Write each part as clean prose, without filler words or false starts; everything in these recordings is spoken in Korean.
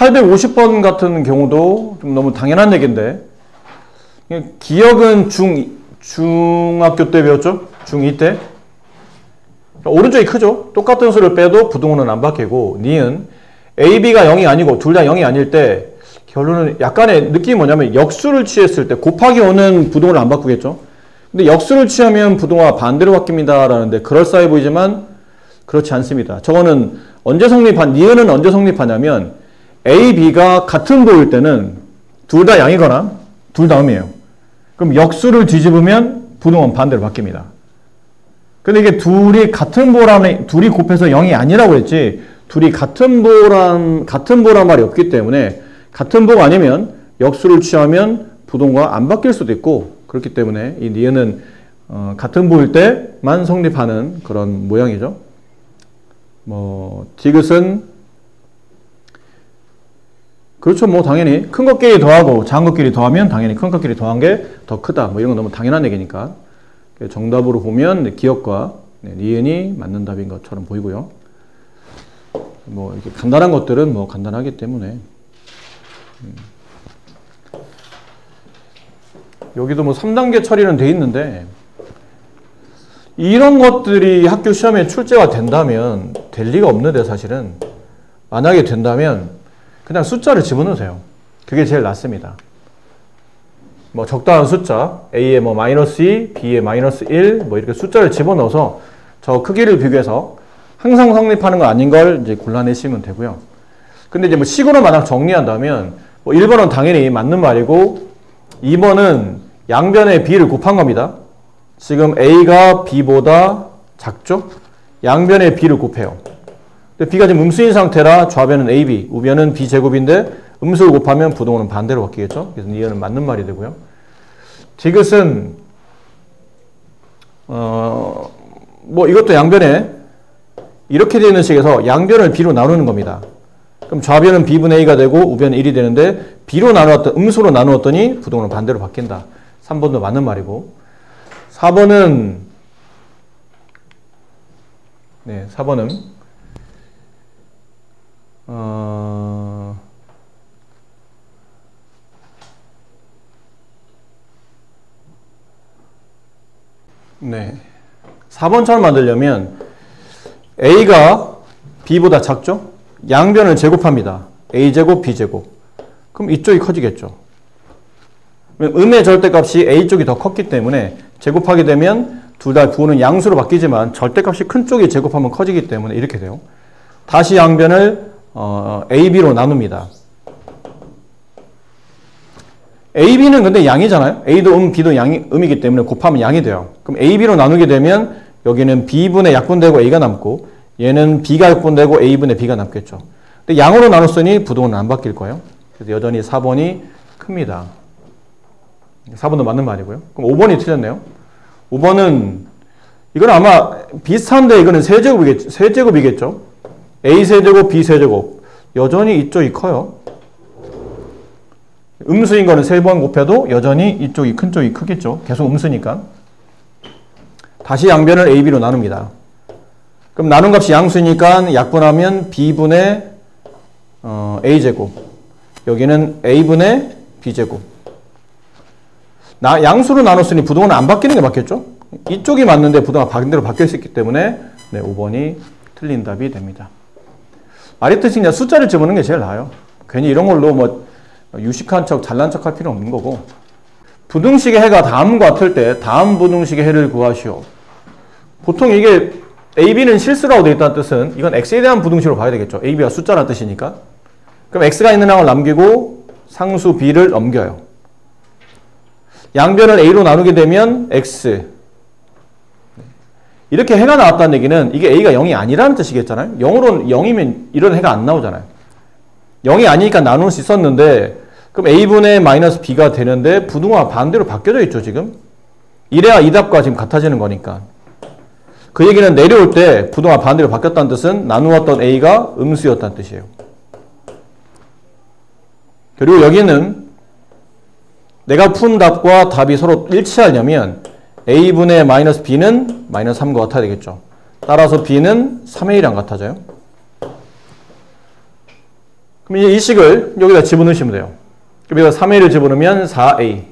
850번 같은 경우도 좀 너무 당연한 얘기인데, 기억은 중학교 때 배웠죠? 중2 때. 오른쪽이 크죠? 똑같은 수를 빼도 부등호는 안 바뀌고, 니은 A, B가 0이 아니고 둘 다 0이 아닐 때 결론은 약간의 느낌이 뭐냐면 역수를 취했을 때 곱하기 5는 부등호를 안 바꾸겠죠? 근데 역수를 취하면 부등호가 반대로 바뀝니다 라는데 그럴싸해 보이지만 그렇지 않습니다. 저거는 언제 니은은 언제 성립하냐면 A, B가 같은 보일 때는 둘 다 양이거나 둘 다 음이에요. 그럼 역수를 뒤집으면 부등호는 반대로 바뀝니다. 근데 이게 둘이 같은 보라는 둘이 곱해서 0이 아니라고 했지 둘이 같은 보란 말이 없기 때문에 같은 보가 아니면 역수를 취하면 부등호가 안 바뀔 수도 있고 그렇기 때문에 이 니은은 같은 보일 때만 성립하는 그런 모양이죠. 디귿은 그렇죠. 당연히 큰 것끼리 더하고 작은 것끼리 더하면 당연히 큰 것끼리 더한 게 더 크다. 이런 건 너무 당연한 얘기니까. 정답으로 보면 기억과 니은이 맞는 답인 것처럼 보이고요. 이렇게 간단한 것들은 간단하기 때문에. 여기도 3단계 처리는 돼 있는데, 이런 것들이 학교 시험에 출제가 된다면, 될 리가 없는데 사실은. 만약에 된다면, 그냥 숫자를 집어넣으세요. 그게 제일 낫습니다. 적당한 숫자, A에 마이너스 2, B에 마이너스 1, 이렇게 숫자를 집어넣어서 저 크기를 비교해서 항상 성립하는 거 아닌 걸 이제 골라내시면 되고요. 근데 이제 식으로 만약 정리한다면, 1번은 당연히 맞는 말이고, 2번은 양변의 B를 곱한 겁니다. 지금 A가 B보다 작죠? 양변의 B를 곱해요. 근데 B가 지금 음수인 상태라 좌변은 AB, 우변은 B제곱인데 음수를 곱하면 부등호는 반대로 바뀌겠죠? 그래서 니은은 맞는 말이 되고요. 디귿은 이것도 양변에 이렇게 되어 있는 식에서 양변을 B로 나누는 겁니다. 그럼 좌변은 B분의 A가 되고 우변은 1이 되는데 B로 나누었던 음수로 나누었더니 부등호는 반대로 바뀐다. 3번도 맞는 말이고 4번은 4번처럼 만들려면 A가 B보다 작죠? 양변을 제곱합니다. A제곱, B제곱. 그럼 이쪽이 커지겠죠. 음의 절대값이 A쪽이 더 컸기 때문에 제곱하게 되면 둘 다 부호는 양수로 바뀌지만 절대값이 큰 쪽이 제곱하면 커지기 때문에 이렇게 돼요. 다시 양변을 AB로 나눕니다. AB는 근데 양이잖아요. A도 B도 음이기 때문에 곱하면 양이 돼요. 그럼 AB로 나누게 되면 여기는 B분의 약분되고 A가 남고 얘는 B가 약분되고 A분의 B가 남겠죠. 근데 양으로 나눴으니 부등호는 안 바뀔 거예요. 그래서 여전히 4번이 큽니다. 4번도 맞는 말이고요. 그럼 5번이 틀렸네요. 5번은 이건 아마 비슷한데 이거는 세제곱이겠죠. A세제곱, B세제곱. 여전히 이쪽이 커요. 음수인 거는 3번 곱해도 여전히 이쪽이 큰 쪽이 크겠죠. 계속 음수니까. 다시 양변을 AB로 나눕니다. 그럼 나눈 값이 양수니까 약분하면 B분의 A제곱. 여기는 A분의 B제곱. 양수로 나눴으니 부등호는 안 바뀌는 게 맞겠죠? 이쪽이 맞는데 부등호가 반대로 바뀔 수 있기 때문에 5번이 틀린 답이 됩니다. 말했듯이 그냥 숫자를 집어넣는 게 제일 나아요. 괜히 이런 걸로 유식한 척, 잘난 척 할 필요는 없는 거고. 부등식의 해가 다음과 같을 때 다음 부등식의 해를 구하시오. 보통 이게 AB는 실수라고 되어 있다는 뜻은 이건 X에 대한 부등식으로 봐야 되겠죠. AB가 숫자라는 뜻이니까. 그럼 X가 있는 항을 남기고 상수 B를 넘겨요. 양변을 A로 나누게 되면 X. 이렇게 해가 나왔다는 얘기는 이게 A가 0이 아니라는 뜻이겠잖아요. 0이면 이런 해가 안 나오잖아요. 0이 아니니까 나눌 수 있었는데 그럼 A분의 마이너스 B가 되는데 부등호가 반대로 바뀌어져 있죠. 지금. 이래야 이 답과 지금 같아지는 거니까. 그 얘기는 내려올 때 부등호가 반대로 바뀌었다는 뜻은 나누었던 A가 음수였다는 뜻이에요. 그리고 여기는 내가 푼 답과 답이 서로 일치하려면 A분의 마이너스 B는 마이너스 3과 같아야 되겠죠. 따라서 B는 3A랑 같아져요. 그럼 이제 이 식을 여기다 집어넣으시면 돼요. 그럼 여기다 3a를 집어넣으면 4a.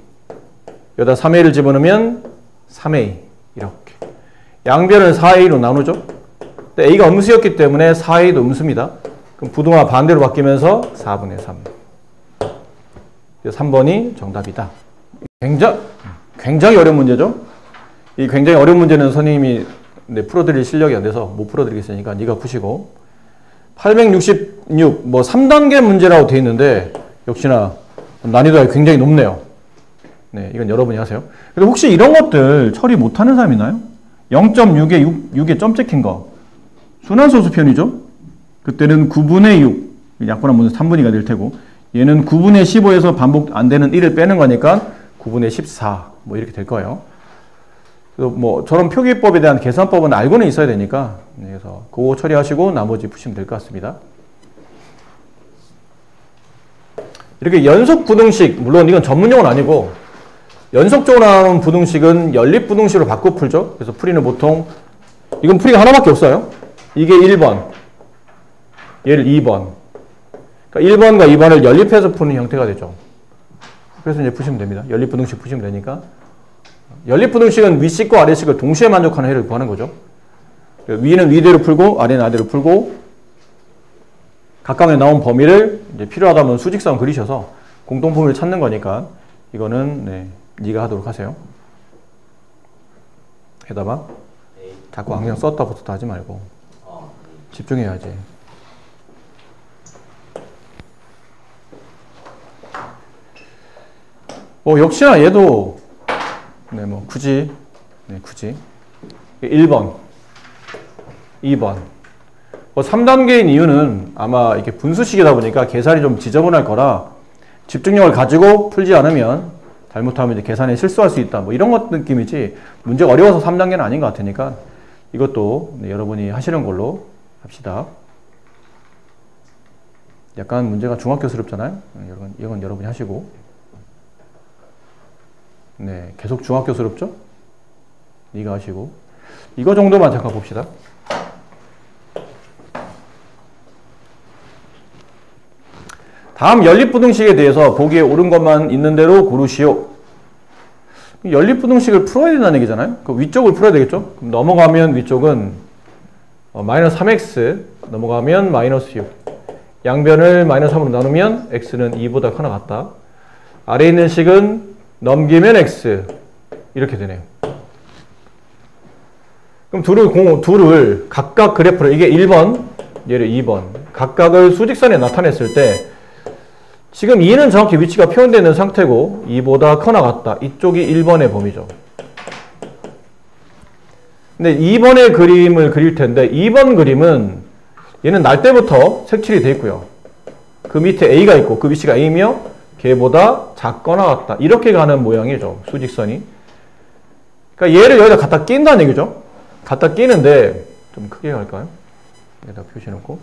여기다 3a를 집어넣으면 3a. 이렇게. 양변을 4a로 나누죠. 근데 a가 음수였기 때문에 4a도 음수입니다. 그럼 부등호가 반대로 바뀌면서 4분의 3. 3번이 정답이다. 굉장히 어려운 문제죠. 이 굉장히 어려운 문제는 선생님이 풀어드릴 실력이 안 돼서 못 풀어드리겠으니까 네가 푸시고. 866, 뭐 3단계 문제라고 되어 있는데 역시나 난이도가 굉장히 높네요. 네, 이건 여러분이 하세요. 근데 혹시 이런 것들 처리 못하는 사람 있나요? 0.6에 6에 점 찍힌 거. 순환소수 편이죠? 그때는 9분의 6, 약분한 문제 3분위가 될 테고, 얘는 9분의 15에서 반복 안 되는 1을 빼는 거니까 9분의 14, 뭐 이렇게 될 거예요. 뭐 저런 표기법에 대한 계산법은 알고는 있어야 되니까, 그래서 그거 처리하시고 나머지 푸시면 될 것 같습니다. 이렇게 연속 부등식, 물론 이건 전문용어는 아니고 연속적으로 나오는 부등식은 연립부등식으로 바꿔 풀죠. 그래서 풀이는 보통 이건 풀이가 하나밖에 없어요. 이게 1번, 얘를 2번. 그러니까 1번과 2번을 연립해서 푸는 형태가 되죠. 그래서 이제 푸시면 됩니다. 연립부등식 푸시면 되니까. 연립부등식은 위식과 아래식을 동시에 만족하는 해를 구하는 거죠. 위는 위대로 풀고 아래는 아래로 풀고 각각에 나온 범위를 이제 필요하다면 수직선 그리셔서 공통범위를 찾는 거니까 이거는 네가 하도록 하세요. 해답아. 자꾸 안경 썼다 붙었다 하지 말고 집중해야지. 역시나 얘도 뭐 굳이 1번 2번 3단계인 이유는 아마 이렇게 분수식이다 보니까 계산이 좀 지저분할 거라 집중력을 가지고 풀지 않으면 잘못하면 이제 계산에 실수할 수 있다 뭐 이런 것 느낌이지 문제가 어려워서 3단계는 아닌 것 같으니까 이것도 여러분이 하시는 걸로 합시다. 약간 문제가 중학교스럽잖아요. 이건 여러분이 하시고 계속 중학교스럽죠? 네가 하시고 이거 정도만 잠깐 봅시다. 다음 연립부등식에 대해서 보기에 옳은 것만 있는 대로 고르시오. 연립부등식을 풀어야 된다는 얘기잖아요. 그 위쪽을 풀어야 되겠죠? 그럼 넘어가면 위쪽은 마이너스 3x 넘어가면 마이너스 6 양변을 마이너스 3으로 나누면 x는 2보다 크나 같다. 아래에 있는 식은 넘기면 x 이렇게 되네요. 그럼 둘을 각각 그래프를 이게 1번 얘를 2번 각각을 수직선에 나타냈을 때 지금 2는 정확히 위치가 표현되어 있는 상태고 2보다 커나 같다. 이쪽이 1번의 범위죠. 근데 2번의 그림을 그릴 텐데 2번 그림은 얘는 날 때부터 색칠이 되어 있고요. 그 밑에 A가 있고 그 위치가 A이며 걔보다 작거나 같다. 이렇게 가는 모양이죠. 수직선이. 그러니까 얘를 여기다 갖다 낀다는 얘기죠. 갖다 끼는데 좀 크게 갈까요? 여기다 표시 놓고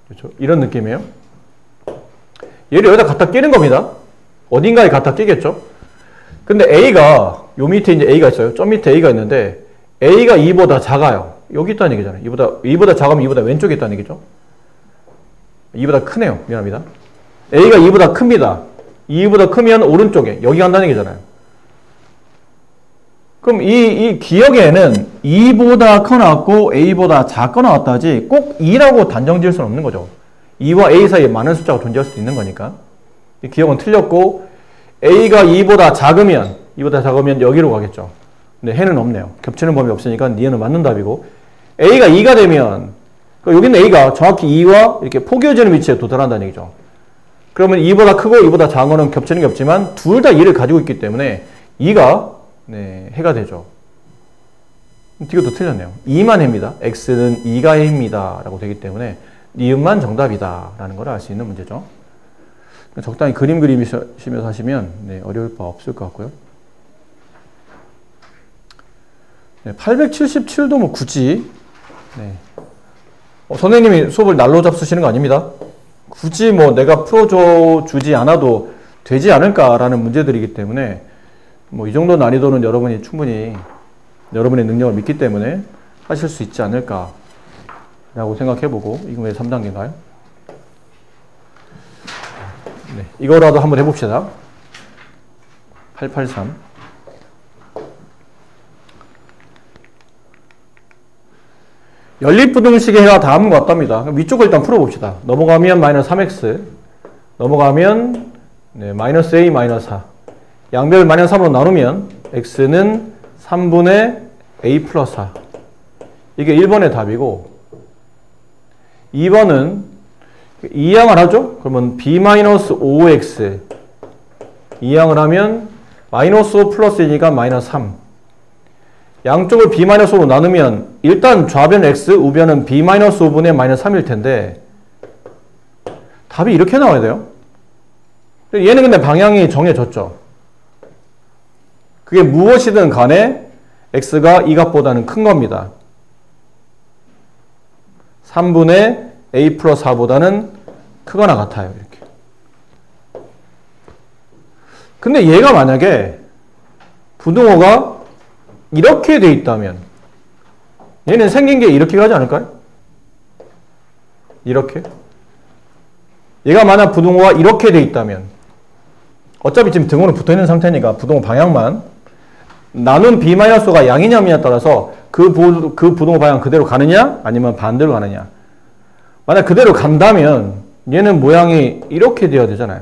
그렇죠? 이런 느낌이에요. 얘를 여기다 갖다 끼는 겁니다. 어딘가에 갖다 끼겠죠. 근데 A가 요 밑에 이제 A가 있어요. 점 밑에 A가 있는데 A가 2보다 작아요. 여기 있다는 얘기잖아요. 2보다 작으면 2보다 왼쪽에 있다는 얘기죠. 2보다 크네요. 미안합니다. A가 2보다 큽니다. 2보다 크면 오른쪽에 여기 간다는 얘기잖아요. 그럼 이 기억에는 2보다 커 나왔고 A보다 작거 나왔다지 꼭 2라고 단정 지을 수는 없는 거죠. 2와 A 사이에 많은 숫자가 존재할 수도 있는 거니까. 이 기억은 틀렸고 A가 2보다 작으면 여기로 가겠죠. 근데 해는 없네요. 겹치는 범위 없으니까 니은은 맞는 답이고 A가 2가 되면 여기는 A가 정확히 2와 이렇게 포개어지는 위치에 도달한다는 얘기죠. 그러면 2보다 크고 2보다 작은 거는 겹치는 게 없지만 둘 다 2를 가지고 있기 때문에 2가 해가 되죠. 이것도 틀렸네요. 2만 해입니다. x는 2가 해입니다. 라고 되기 때문에 니은만 정답이다 라는 걸 알 수 있는 문제죠. 적당히 그림 그리시면서 하시면 어려울 바 없을 것 같고요. 877도 뭐 굳이 선생님이 수업을 날로 잡수시는 거 아닙니다. 굳이 뭐 내가 풀어줘 주지 않아도 되지 않을까라는 문제들이기 때문에 뭐 이 정도 난이도는 여러분이 충분히 여러분의 능력을 믿기 때문에 하실 수 있지 않을까 라고 생각해보고, 이건 왜 3단계인가요? 네, 이거라도 한번 해봅시다. 883. 연립부등식의 해가 다음과 같답니다. 위쪽을 일단 풀어봅시다. 넘어가면 마이너스 3x, 넘어가면 네, 마이너스 a 마이너스 4. 양변을 마이너스 3으로 나누면 x는 3분의 a 플러스 4. 이게 1번의 답이고, 2번은 2항을 하죠? 그러면 b-5x 2항을 하면 마이너스 5 플러스 1이니까 마이너스 3. 양쪽을 b-5로 나누면 일단 좌변 x, 우변은 b-5분의 마이너스 3일 텐데 답이 이렇게 나와야 돼요. 얘는 근데 방향이 정해졌죠. 그게 무엇이든 간에 x가 이 값보다는 큰 겁니다. 3분의 a 플러스 4보다는 크거나 같아요. 이렇게. 근데 얘가 만약에 부등호가 이렇게 돼 있다면 얘는 생긴 게 이렇게 가지 않을까요? 이렇게. 얘가 만약 부등호가 이렇게 돼 있다면 어차피 지금 등호는 붙어있는 상태니까 부등호 방향만 나눈 b-가 양이냐미에 따라서 그 부등호 방향 그대로 가느냐 아니면 반대로 가느냐. 만약 그대로 간다면 얘는 모양이 이렇게 되어야 되잖아요.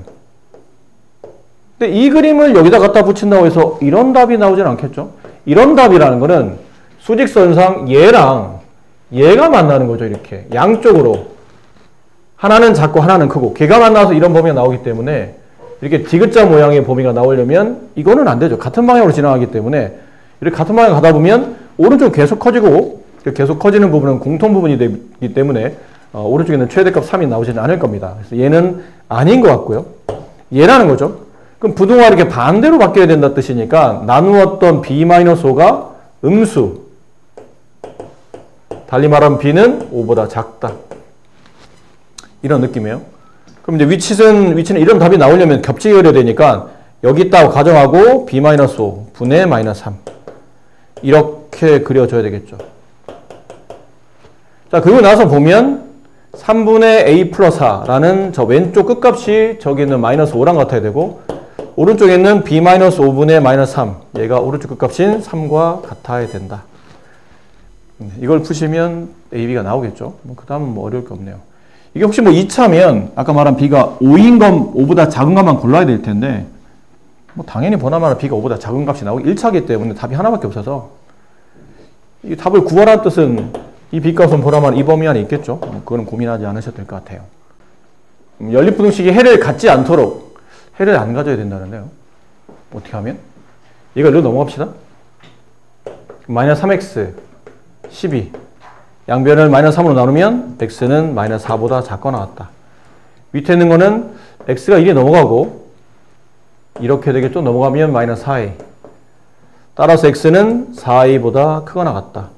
근데 이 그림을 여기다 갖다 붙인다고 해서 이런 답이 나오진 않겠죠? 이런 답이라는 거는 수직선상 얘랑 얘가 만나는 거죠. 이렇게 양쪽으로 하나는 작고 하나는 크고 걔가 만나서 이런 범위가 나오기 때문에 이렇게 디귿자 모양의 범위가 나오려면 이거는 안 되죠. 같은 방향으로 지나가기 때문에 이렇게 같은 방향 가다 보면 오른쪽 계속 커지고 계속 커지는 부분은 공통 부분이 되기 때문에 오른쪽에는 최대값 3이 나오지는 않을 겁니다. 그래서 얘는 아닌 것 같고요. 얘라는 거죠. 그럼 부등호가 이렇게 반대로 바뀌어야 된다 뜻이니까 나누었던 b-5가 음수. 달리 말하면 b는 5보다 작다. 이런 느낌이에요. 그럼 이제 위치는 이런 답이 나오려면 겹치게 그려야 되니까 여기 있다고 가정하고 b-5 분의 마이너스 3. 이렇게 그려줘야 되겠죠. 자, 그리고 나서 보면 3분의 a 플러스 4라는 저 왼쪽 끝값이 저기 있는 마이너스 5랑 같아야 되고 오른쪽에 있는 b-5분의 마이너스 3. 얘가 오른쪽 끝값인 3과 같아야 된다. 이걸 푸시면 ab가 나오겠죠. 그 다음은 뭐 어려울 게 없네요. 이게 혹시 뭐 2차면 아까 말한 b가 5인 것, 5보다 작은 값만 골라야 될 텐데 뭐 당연히 보나마나 b가 5보다 작은 값이 나오고 1차기 때문에 답이 하나밖에 없어서 이 답을 구하라는 뜻은 이 b값은 보나마나 이 범위 안에 있겠죠. 그거는 고민하지 않으셔도 될 것 같아요. 연립부등식이 해를 갖지 않도록 해를 안 가져야 된다는데요. 어떻게 하면? 이걸로 넘어갑시다. 마이너스 3x 12 양변을 마이너스 3으로 나누면 x는 마이너스 4보다 작거나 같다. 밑에 있는 거는 x가 1이 넘어가고 이렇게 되겠죠. 넘어가면 마이너스 4a. 따라서 x는 4a보다 크거나 같다.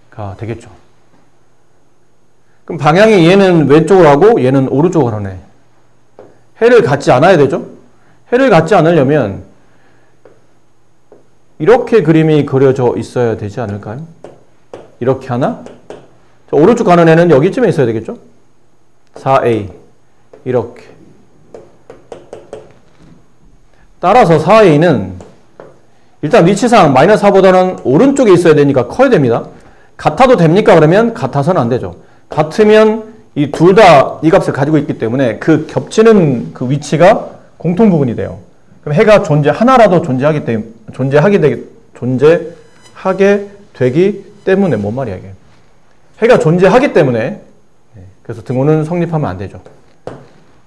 가 되겠죠. 그럼 방향이 얘는 왼쪽으로 하고 얘는 오른쪽으로 하네. 해를 갖지 않아야 되죠. 해를 갖지 않으려면 이렇게 그림이 그려져 있어야 되지 않을까요? 이렇게 하나? 자, 오른쪽 가는 애는 여기쯤에 있어야 되겠죠? 4a 이렇게. 따라서 4a는 일단 위치상 마이너스 4보다는 오른쪽에 있어야 되니까 커야 됩니다. 같아도 됩니까? 그러면 같아서는 안 되죠. 같으면 이 둘 다 이 값을 가지고 있기 때문에 그 겹치는 그 위치가 공통 부분이 돼요. 그럼 해가 하나라도 존재하게 되기 때문에 뭔 말이야 이게. 해가 존재하기 때문에 그래서 등호는 성립하면 안 되죠.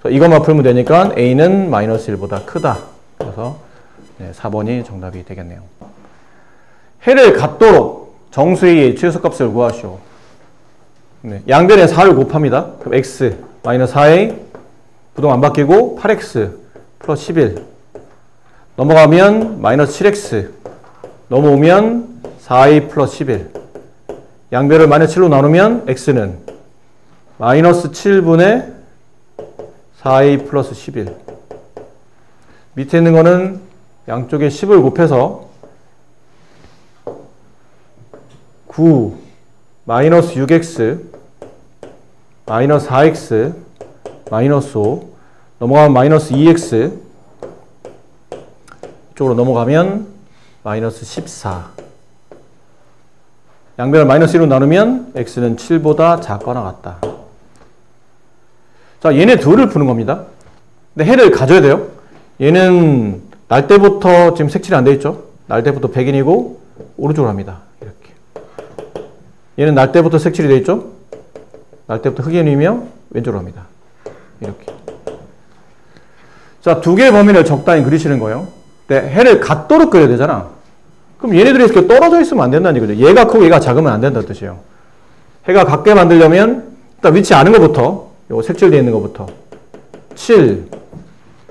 그래서 이것만 풀면 되니까 a는 마이너스 1보다 크다. 그래서 4번이 정답이 되겠네요. 해를 갖도록 정수의 최소값을 구하시오. 양변에 4를 곱합니다. 그럼 x 마이너스 4a 부동 안 바뀌고 8x 플러스 11 넘어가면 마이너스 7x 넘어오면 4a 플러스 11 양변을 마이너스 7로 나누면 x는 마이너스 7분의 4a 플러스 11 밑에 있는 거는 양쪽에 10을 곱해서 9 마이너스 6x 마이너스 4x 마이너스 5 넘어가면 마이너스 2x 이쪽으로 넘어가면 마이너스 14 양변을 마이너스 1로 나누면 x는 7보다 작거나 같다. 자, 얘네 둘을 푸는 겁니다. 근데 해를 가져야 돼요. 얘는 날 때부터 지금 색칠이 안 돼 있죠. 날 때부터 백인이고 오른쪽으로 합니다. 이렇게. 얘는 날 때부터 색칠이 돼 있죠. 날 때부터 흑인이며 왼쪽으로 합니다. 이렇게. 자, 두 개의 범위를 적당히 그리시는 거예요. 근데 해를 같도록 그려야 되잖아. 그럼 얘네들이 이렇게 떨어져 있으면 안 된다는 얘기죠. 얘가 크고 얘가 작으면 안 된다는 뜻이에요. 해가 같게 만들려면 일단 위치 아는 것부터, 요 색칠되어 있는 것부터 7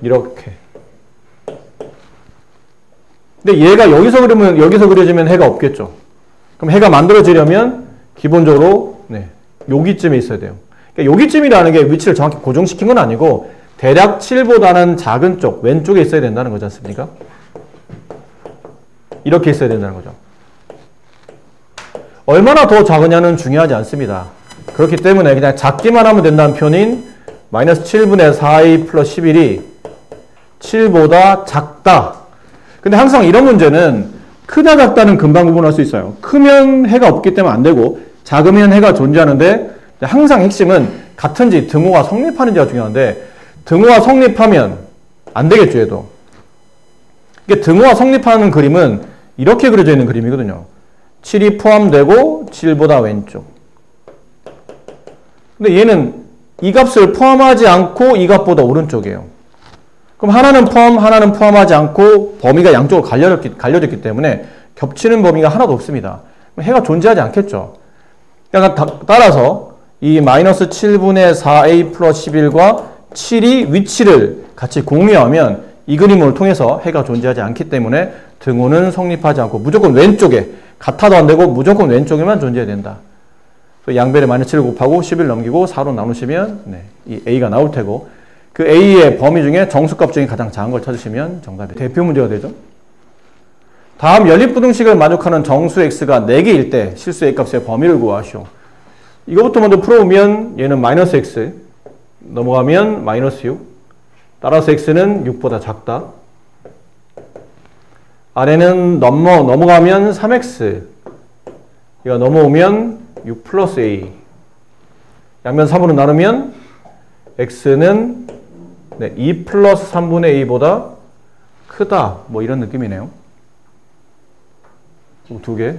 이렇게. 근데 얘가 여기서 그리면 여기서 그려지면 해가 없겠죠. 그럼 해가 만들어지려면 기본적으로 여기쯤에 있어야 돼요. 그러니까 여기쯤이라는 게 위치를 정확히 고정시킨 건 아니고 대략 7보다는 작은 쪽 왼쪽에 있어야 된다는 거지 않습니까? 이렇게 있어야 된다는 거죠. 얼마나 더 작으냐는 중요하지 않습니다. 그렇기 때문에 그냥 작기만 하면 된다는 표현인 마이너스 7분의 4a 플러스 11이 7보다 작다. 근데 항상 이런 문제는 크다 작다는 금방 구분할 수 있어요. 크면 해가 없기 때문에 안 되고 작으면 해가 존재하는데 항상 핵심은 같은지 등호가 성립하는지가 중요한데 등호가 성립하면 안 되겠죠, 얘도. 이게 등호가 성립하는 그림은 이렇게 그려져 있는 그림이거든요. 7이 포함되고 7보다 왼쪽. 근데 얘는 이 값을 포함하지 않고 이 값보다 오른쪽이에요. 그럼 하나는 포함, 하나는 포함하지 않고 범위가 양쪽으로 갈려졌기 때문에 겹치는 범위가 하나도 없습니다. 해가 존재하지 않겠죠. 그러니까 따라서 이 마이너스 7분의 4a 플러스 11과 7이 위치를 같이 공유하면 이 그림을 통해서 해가 존재하지 않기 때문에 등호는 성립하지 않고 무조건 왼쪽에 같아도 안 되고 무조건 왼쪽에만 존재해야 된다. 양변에 마이너스 7을 곱하고 10을 넘기고 4로 나누시면 이 a가 나올 테고 그 a의 범위 중에 정수값 중에 가장 작은 걸 찾으시면 정답이 대표 문제가 되죠. 다음 연립부등식을 만족하는 정수 x가 4개일 때 실수 a값의 범위를 구하시오. 이거부터 먼저 풀어보면 얘는 마이너스 x 넘어가면 마이너스 6 따라서 x는 6보다 작다. 아래는 넘어가면 3x 얘가 넘어오면 6 플러스 a 양면 3으로 나누면 x는 2 플러스 3분의 a보다 크다. 뭐 이런 느낌이네요. 두 개.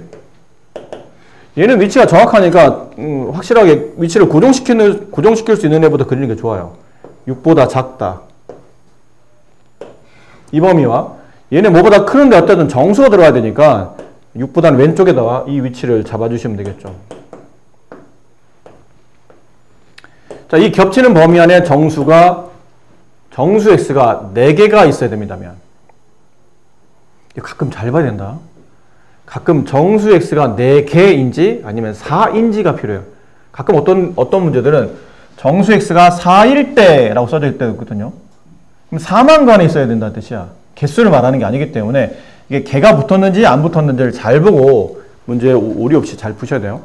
얘는 위치가 정확하니까 확실하게 위치를 고정시킬 수 있는 애보다 그리는 게 좋아요. 6보다 작다. 이 범위와 얘는 뭐보다 크는데 어쨌든 정수가 들어가야 되니까 6보다는 왼쪽에다가 이 위치를 잡아주시면 되겠죠. 자, 이 겹치는 범위 안에 정수 x가 4개가 있어야 됩니다면 가끔 잘 봐야 된다. 가끔 정수 x가 4개인지 아니면 4인지가 필요해요. 가끔 어떤 문제들은 정수 x가 4일 때라고 써져 있을 때도 있거든요. 그럼 4만 거 안에 있어야 된다는 뜻이야. 개수를 말하는 게 아니기 때문에 이게 개가 붙었는지 안 붙었는지를 잘 보고 문제에 오류 없이 잘 푸셔야 돼요.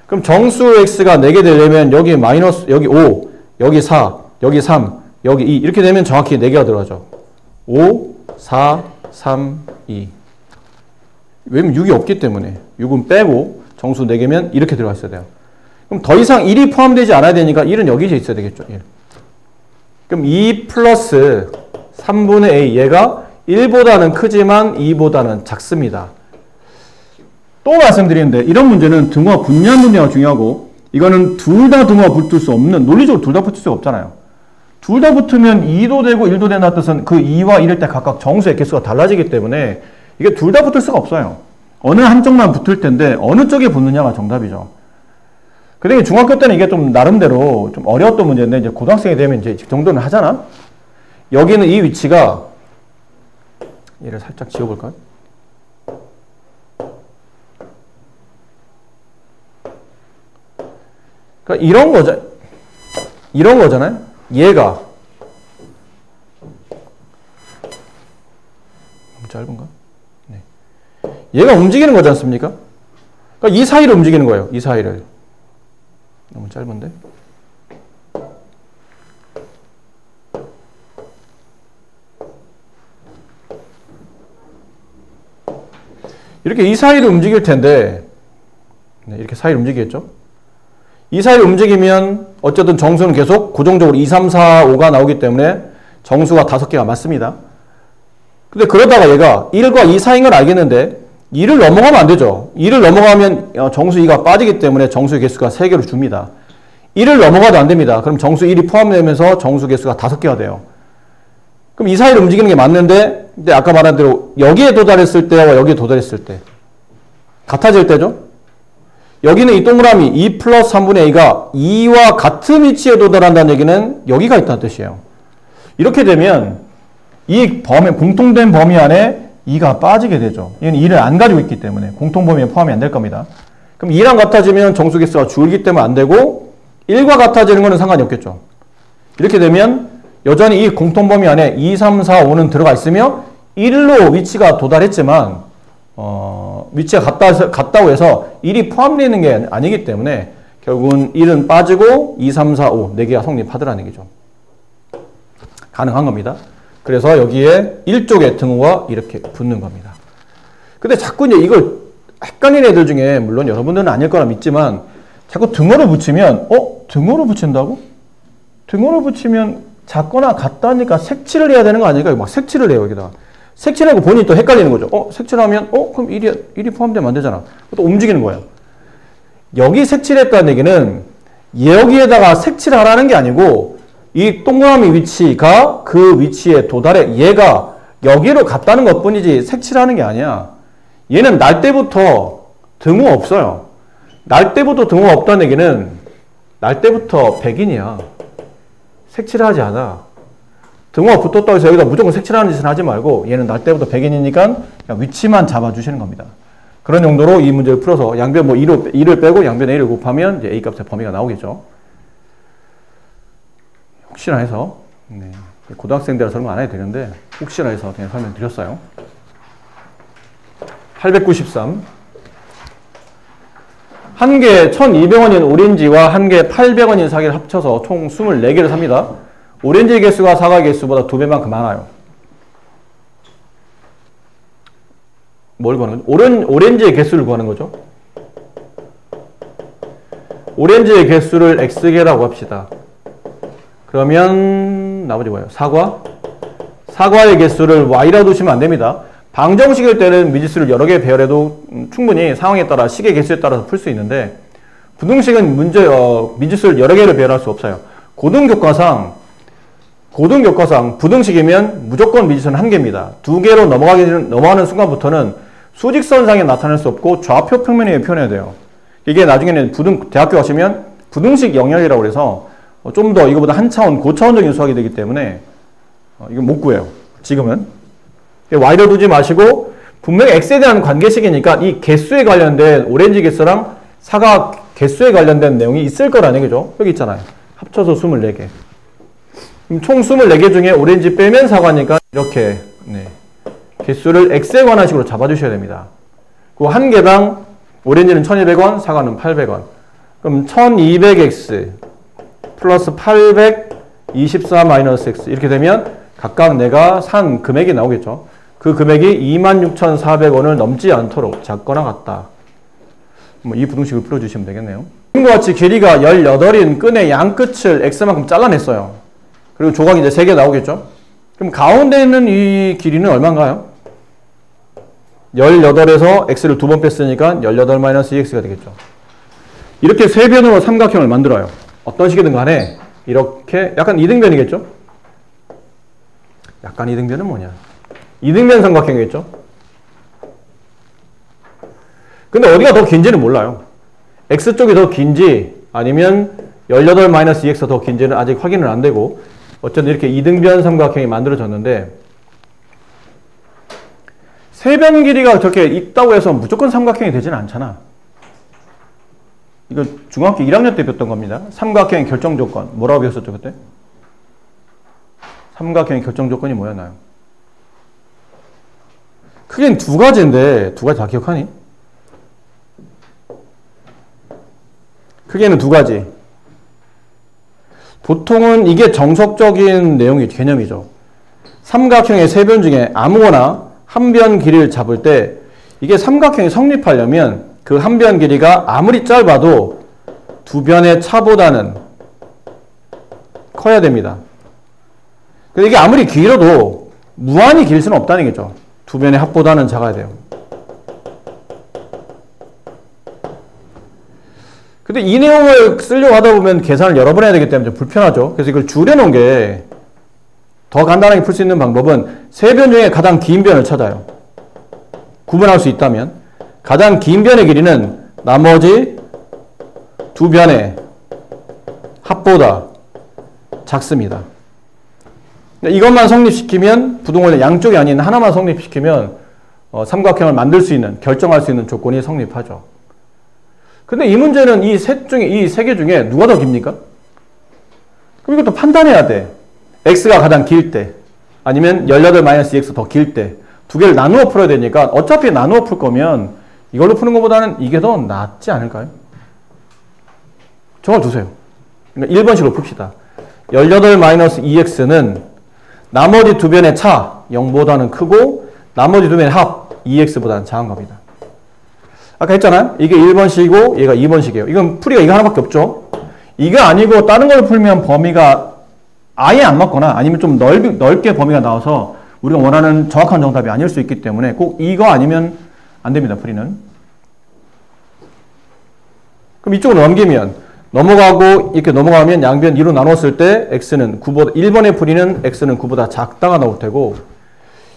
그럼 정수 x가 4개 되려면 여기 마이너스, 여기 5, 여기 4, 여기 3, 여기 2 이렇게 되면 정확히 4개가 들어가죠. 5, 4, 3, 2 왜냐면 6이 없기 때문에 6은 빼고 정수 4개면 이렇게 들어가 있어야 돼요. 그럼 더 이상 1이 포함되지 않아야 되니까 1은 여기 있어야 되겠죠. 1. 그럼 2 플러스 3분의 a 얘가 1보다는 크지만 2보다는 작습니다. 또 말씀드리는데 이런 문제는 등호와 분리한 문제가 중요하고 이거는 둘 다 등호가 붙을 수 없는 논리적으로 둘 다 붙을 수가 없잖아요. 둘 다 붙으면 2도 되고 1도 된다는 뜻은 그 2와 1일 때 각각 정수의 개수가 달라지기 때문에 이게 둘 다 붙을 수가 없어요. 어느 한쪽만 붙을 텐데 어느 쪽에 붙느냐가 정답이죠. 근데 중학교 때는 이게 좀 나름대로 좀 어려웠던 문제인데 이제 고등학생이 되면 이제 정도는 하잖아. 여기는 이 위치가 얘를 살짝 지워볼까요? 그러니까 이런 거잖아요. 얘가 너무 짧아. 얘가 움직이는 거지 않습니까? 그러니까 이 사이를 움직이는 거예요. 이 사이를. 너무 짧은데? 이렇게 이 사이를 움직일 텐데, 네, 이렇게 사이를 움직이겠죠? 이 사이를 움직이면 어쨌든 정수는 계속 고정적으로 2, 3, 4, 5가 나오기 때문에 정수가 5개가 맞습니다. 근데 그러다가 얘가 1과 2 사이인 건 알겠는데 2를 넘어가면 안 되죠. 2를 넘어가면 정수 2가 빠지기 때문에 정수의 개수가 3개로 줍니다. 1을 넘어가도 안 됩니다. 그럼 정수 1이 포함되면서 정수 개수가 5개가 돼요. 그럼 이 사이를 움직이는 게 맞는데, 근데 아까 말한 대로 여기에 도달했을 때와 여기에 도달했을 때 같아질 때죠. 여기는 이 동그라미 2 플러스 3분의 A가 2와 같은 위치에 도달한다는 얘기는 여기가 있다는 뜻이에요. 이렇게 되면 이 범위, 공통된 범위 안에 2가 빠지게 되죠. 얘는 2를 안 가지고 있기 때문에 공통범위에 포함이 안 될 겁니다. 그럼 2랑 같아지면 정수개수가 줄기 때문에 안 되고 1과 같아지는 거는 상관이 없겠죠. 이렇게 되면 여전히 이 공통범위 안에 2, 3, 4, 5는 들어가 있으며 1로 위치가 도달했지만 위치가 같다고 해서 1이 포함되어 게 아니기 때문에 결국은 1은 빠지고 2, 3, 4, 5, 4개가 성립하더라는 얘기죠. 가능한 겁니다. 그래서 여기에 1쪽에 등호가 이렇게 붙는 겁니다. 근데 자꾸 이제 이걸 헷갈리는 애들 중에 물론 여러분들은 아닐 거라 믿지만 자꾸 등호를 붙이면 등호를 붙인다고? 등호를 붙이면 작거나 같다니까 색칠을 해야 되는 거 아닐까? 막 색칠을 해요, 여기다가. 색칠하고 본인이 또 헷갈리는 거죠. 색칠하면 그럼 1이 포함되면 안 되잖아. 또 움직이는 거예요. 여기 색칠했다는 얘기는 여기에다가 색칠하라는 게 아니고 이 동그라미 위치가 그 위치에 도달해 얘가 여기로 갔다는 것뿐이지 색칠하는 게 아니야. 얘는 날 때부터 등호 없어요. 날 때부터 등호 없다는 얘기는 날 때부터 백인이야. 색칠을 하지 않아. 등호가 붙었다고 해서 여기다 무조건 색칠하는 짓은 하지 말고 얘는 날 때부터 백인이니까 그냥 위치만 잡아주시는 겁니다. 그런 용도로 이 문제를 풀어서 양변 2를 빼고 양변에 1을 곱하면 이제 A값의 범위가 나오겠죠. 혹시나 해서 고등학생들은 설명 안 해도 되는데 혹시나 해서 그냥 설명드렸어요. 893 한 개 1,200원인 오렌지와 한 개 800원인 사과를 합쳐서 총 24개를 삽니다. 오렌지의 개수가 사과의 개수보다 2배만큼 많아요. 뭘 구하는 거죠? 오렌지의 개수를 구하는 거죠. 오렌지의 개수를 X개라고 합시다. 그러면 나머지 뭐예요? 사과의 개수를 Y라고 두시면 안 됩니다. 방정식일 때는 미지수를 여러 개 배열해도 충분히 상황에 따라 식의 개수에 따라서 풀 수 있는데 부등식은 미지수를 여러 개를 배열할 수 없어요. 고등교과상 부등식이면 무조건 미지수는 1개입니다. 2개로 넘어가는 순간부터는 수직선상에 나타낼 수 없고 좌표 평면에 표현해야 돼요. 이게 나중에는 대학교 가시면 부등식 영역이라고 해서 좀 더 이거보다 한 차원 고차원적인 수학이 되기 때문에 이건 못 구해요. 지금은. Y를 두지 마시고 분명히 X에 대한 관계식이니까 이 개수에 관련된 오렌지 개수랑 사과 개수에 관련된 내용이 있을 거라는 얘기죠. 여기 있잖아요. 합쳐서 24개. 총 24개 중에 오렌지 빼면 사과니까 이렇게 개수를 X에 관한 식으로 잡아주셔야 됩니다. 그 한 개당 오렌지는 1,200원, 사과는 800원. 그럼 1,200X 플러스 824 마이너스 X 이렇게 되면 각각 내가 산 금액이 나오겠죠. 그 금액이 26,400원을 넘지 않도록 작거나 같다. 이 부등식을 풀어주시면 되겠네요. 지금과 같이 길이가 18인 끈의 양끝을 X만큼 잘라냈어요. 그리고 조각이 이제 3개 나오겠죠. 그럼 가운데 있는 이 길이는 얼마인가요? 18에서 X를 2번 뺐으니까 18-2X가 되겠죠. 이렇게 세 변으로 삼각형을 만들어요. 어떤 식이든 간에 이렇게 약간 이등변이겠죠? 약간 이등변은 뭐냐? 이등변 삼각형이겠죠? 근데 어디가 더 긴지는 몰라요. X쪽이 더 긴지 아니면 18-2X가 더 긴지는 아직 확인은 안 되고 어쨌든 이렇게 이등변 삼각형이 만들어졌는데 세 변 길이가 저렇게 있다고 해서 무조건 삼각형이 되지는 않잖아. 이거 중학교 1학년 때 배웠던 겁니다. 삼각형의 결정 조건. 뭐라고 배웠었죠, 그때? 삼각형의 결정 조건이 뭐였나요? 크게는 두 가지인데 두 가지 다 기억하니? 크게는 두 가지. 보통은 이게 정석적인 내용이 개념이죠. 삼각형의 세 변 중에 아무거나 한 변 길이를 잡을 때 이게 삼각형이 성립하려면 그 한 변 길이가 아무리 짧아도 두 변의 차보다는 커야 됩니다. 근데 이게 아무리 길어도 무한히 길 수는 없다는 거죠. 두 변의 합보다는 작아야 돼요. 근데 이 내용을 쓰려고 하다 보면 계산을 여러 번 해야 되기 때문에 좀 불편하죠. 그래서 이걸 줄여놓은 게 더 간단하게 풀 수 있는 방법은 세 변 중에 가장 긴 변을 찾아요. 구분할 수 있다면 가장 긴 변의 길이는 나머지 두 변의 합보다 작습니다. 이것만 성립시키면 부등원의 양쪽이 아닌 하나만 성립시키면 삼각형을 만들 수 있는, 결정할 수 있는 조건이 성립하죠. 근데 이 문제는 이 세 개 중에 누가 더 깁니까? 그럼 이것도 판단해야 돼. x가 가장 길 때, 아니면 18-2x 더 길 때, 두 개를 나누어 풀어야 되니까 어차피 나누어 풀 거면 이걸로 푸는 것보다는 이게 더 낫지 않을까요? 적어두세요. 그러니까 1번식으로 풉시다. 18-2x는 나머지 두 변의 차 0보다는 크고 나머지 두 변의 합 2x보다는 작은 겁니다. 아까 했잖아요. 이게 1번식이고 얘가 2번식이에요. 이건 풀이가 이거 하나밖에 없죠. 이거 아니고 다른 걸 풀면 범위가 아예 안 맞거나 아니면 좀 넓게 범위가 나와서 우리가 원하는 정확한 정답이 아닐 수 있기 때문에 꼭 이거 아니면 안 됩니다. 풀이는. 그럼 이쪽으로 넘기면 넘어가고 이렇게 넘어가면 양변 2로 나눴을 때 x는 9보다 1번의 풀이는 x는 9보다 작다가 나올 테고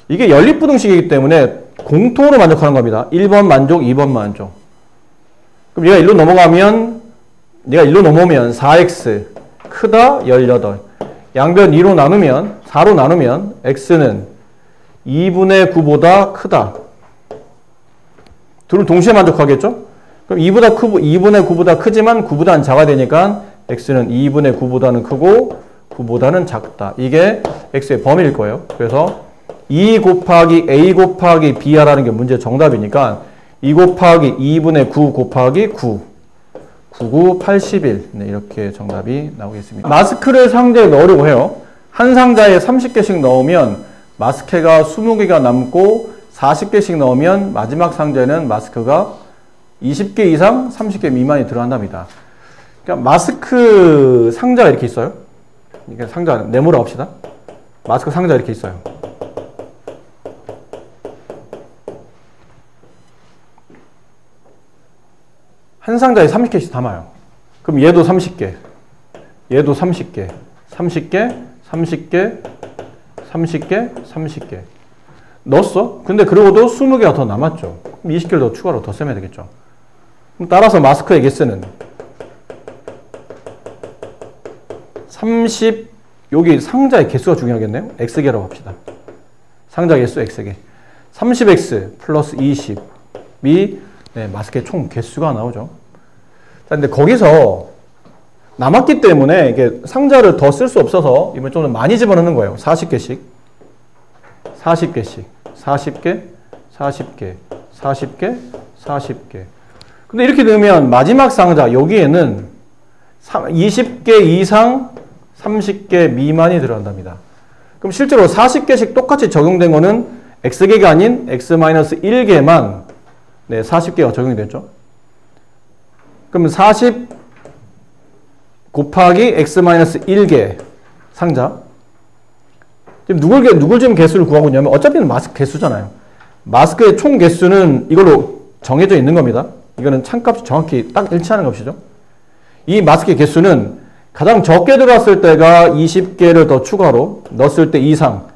이게 연립부등식이기 때문에 공통으로 만족하는 겁니다. 1번 만족, 2번 만족. 그럼 얘가 1로 넘어가면 얘가 1로 넘어오면 4x 크다 18. 양변 2로 나누면 4로 나누면 x는 2분의 9보다 크다. 둘은 동시에 만족하겠죠? 그럼 2분의 9보다 크지만 9보다는 작아야 되니까 x는 2분의 9보다는 크고 9보다는 작다. 이게 x의 범위일 거예요. 그래서 2 곱하기 a 곱하기 b라는 게 문제 정답이니까 2 곱하기 2분의 9 곱하기 9. 99, 81. 네, 이렇게 정답이 나오겠습니다. 마스크를 상자에 넣으려고 해요. 한 상자에 30개씩 넣으면 마스크가 20개가 남고 40개씩 넣으면 마지막 상자에는 마스크가 20개 이상 30개 미만이 들어간답니다. 그러니까 마스크 상자가 이렇게 있어요. 이게 상자 네모로 합시다. 마스크 상자 이렇게 있어요. 한 상자에 30개씩 담아요. 그럼 얘도 30개, 얘도 30개, 30개, 30개, 30개, 30개. 넣었어? 근데 그러고도 20개가 더 남았죠. 그럼 20개를 더 추가로 더 쓰면 되겠죠. 그럼 따라서 마스크의 개수는 30, 여기 상자의 개수가 중요하겠네요. x개라고 합시다. 상자 개수 x개. 30x 플러스 20이 네, 마스크의 총 개수가 나오죠. 자, 근데 거기서 남았기 때문에 이게 상자를 더 쓸 수 없어서 이번 좀 많이 집어넣는 거예요. 40개씩, 40개씩, 40개, 40개, 40개, 40개. 근데 이렇게 넣으면 마지막 상자 여기에는 20개 이상 30개 미만이 들어간답니다. 그럼 실제로 40개씩 똑같이 적용된 거는 x개가 아닌 x-1개만 네, 40개가 적용이 됐죠. 그럼 40 곱하기 x-1개 상자. 지금 누굴 지금 개수를 구하고 있냐면 어차피 마스크 개수잖아요. 마스크의 총 개수는 이걸로 정해져 있는 겁니다. 이거는 참값이 정확히 딱 일치하는 값이죠. 이 마스크의 개수는 가장 적게 들어왔을 때가 20개를 더 추가로 넣었을 때 이상.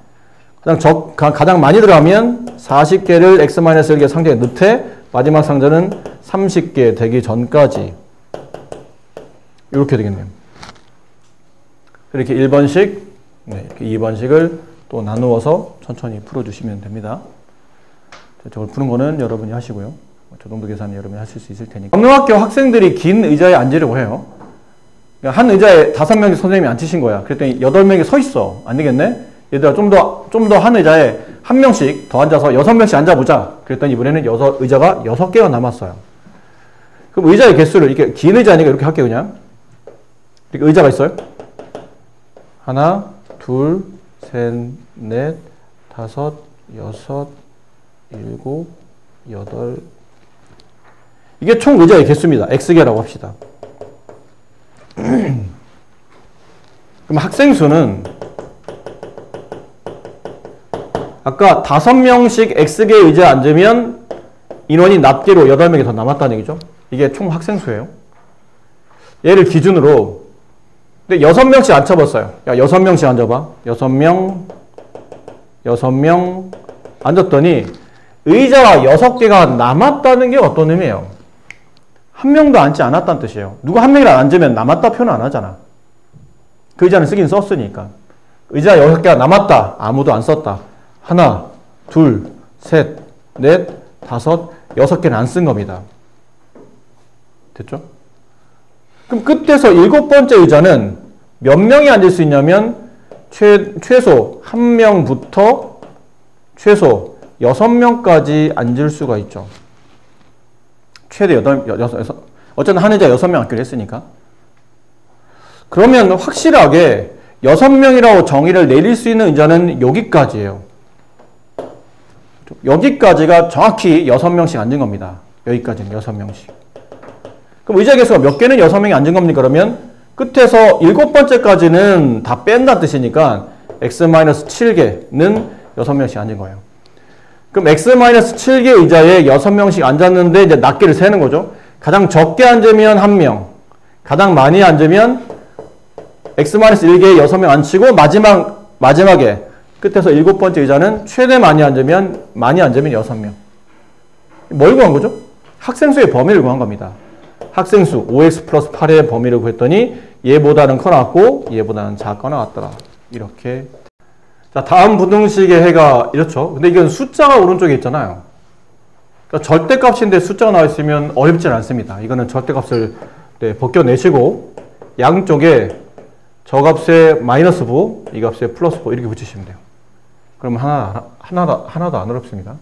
가장 많이 들어가면 40개를 x-1개 상자에 넣되 마지막 상자는 30개 되기 전까지 이렇게 되겠네요. 이렇게 1번식, 네, 이렇게 2번식을 또 나누어서 천천히 풀어주시면 됩니다. 저걸 푸는 거는 여러분이 하시고요. 저 정도 계산은 여러분이 하실 수 있을 테니까. 법령학교 학생들이 긴 의자에 앉으려고 해요. 그러니까 한 의자에 5명의 선생님이 앉히신 거야. 그랬더니 8명이 서 있어. 안 되겠네? 얘들아 좀 더 한 의자에 한 명씩 더 앉아서 6명씩 앉아보자. 그랬더니 이번에는 의자가 6개가 남았어요. 그럼 의자의 개수를, 이렇게 긴 의자니까 이렇게 할게요, 그냥. 이렇게 의자가 있어요. 하나, 둘, 셋, 넷, 다섯, 여섯, 일곱, 여덟. 이게 총 의자의 개수입니다. X개라고 합시다. 그럼 학생 수는 아까 5명씩 X개 의자에 앉으면 인원이 납기로 8명이 더 남았다는 얘기죠. 이게 총 학생 수예요. 얘를 기준으로 근데 6명씩 앉혀봤어요. 야, 6명씩 앉아봐. 6명 앉았더니 의자가 6개가 남았다는 게 어떤 의미예요? 한 명도 앉지 않았다는 뜻이에요. 누가 한 명이라 앉으면 남았다 표현 안 하잖아. 그 의자는 쓰긴 썼으니까. 의자 6개가 남았다. 아무도 안 썼다. 하나, 둘, 셋, 넷, 다섯, 6개는 안 쓴 겁니다. 됐죠? 그럼 끝에서 7번째 의자는 몇 명이 앉을 수 있냐면 최소 1명부터 최소 6명까지 앉을 수가 있죠. 최대 6, 어쨌든 한 의자 6명 앉기로 했으니까. 그러면 확실하게 6명이라고 정의를 내릴 수 있는 의자는 여기까지예요. 여기까지가 정확히 6명씩 앉은 겁니다. 여기까지는 6명씩. 그럼 의자 개수가 몇 개는 6명이 앉은 겁니까? 그러면 끝에서 7번째까지는 다 뺀다는 뜻이니까 X-7개는 6명씩 앉은 거예요. 그럼 X-7개 의자에 6명씩 앉았는데 이제 낱개를 세는 거죠. 가장 적게 앉으면 1명, 가장 많이 앉으면 X-1개에 6명 앉히고 마지막에 끝에서 7번째 의자는 최대 많이 앉으면 6명. 뭘 구한 거죠? 학생수의 범위를 구한 겁니다. 학생수 5x 플러스 8의 범위를 구했더니 얘보다는 커나왔고 얘보다는 작거 나왔더라. 이렇게. 자, 다음 부등식의 해가 이렇죠. 근데 이건 숫자가 오른쪽에 있잖아요. 그러니까 절대값인데 숫자가 나와 있으면 어렵진 않습니다. 이거는 절대값을 벗겨내시고 양쪽에 저 값에 마이너스 부, 이 값에 플러스 부 이렇게 붙이시면 돼요. 그러면 하나도 안 어렵습니다.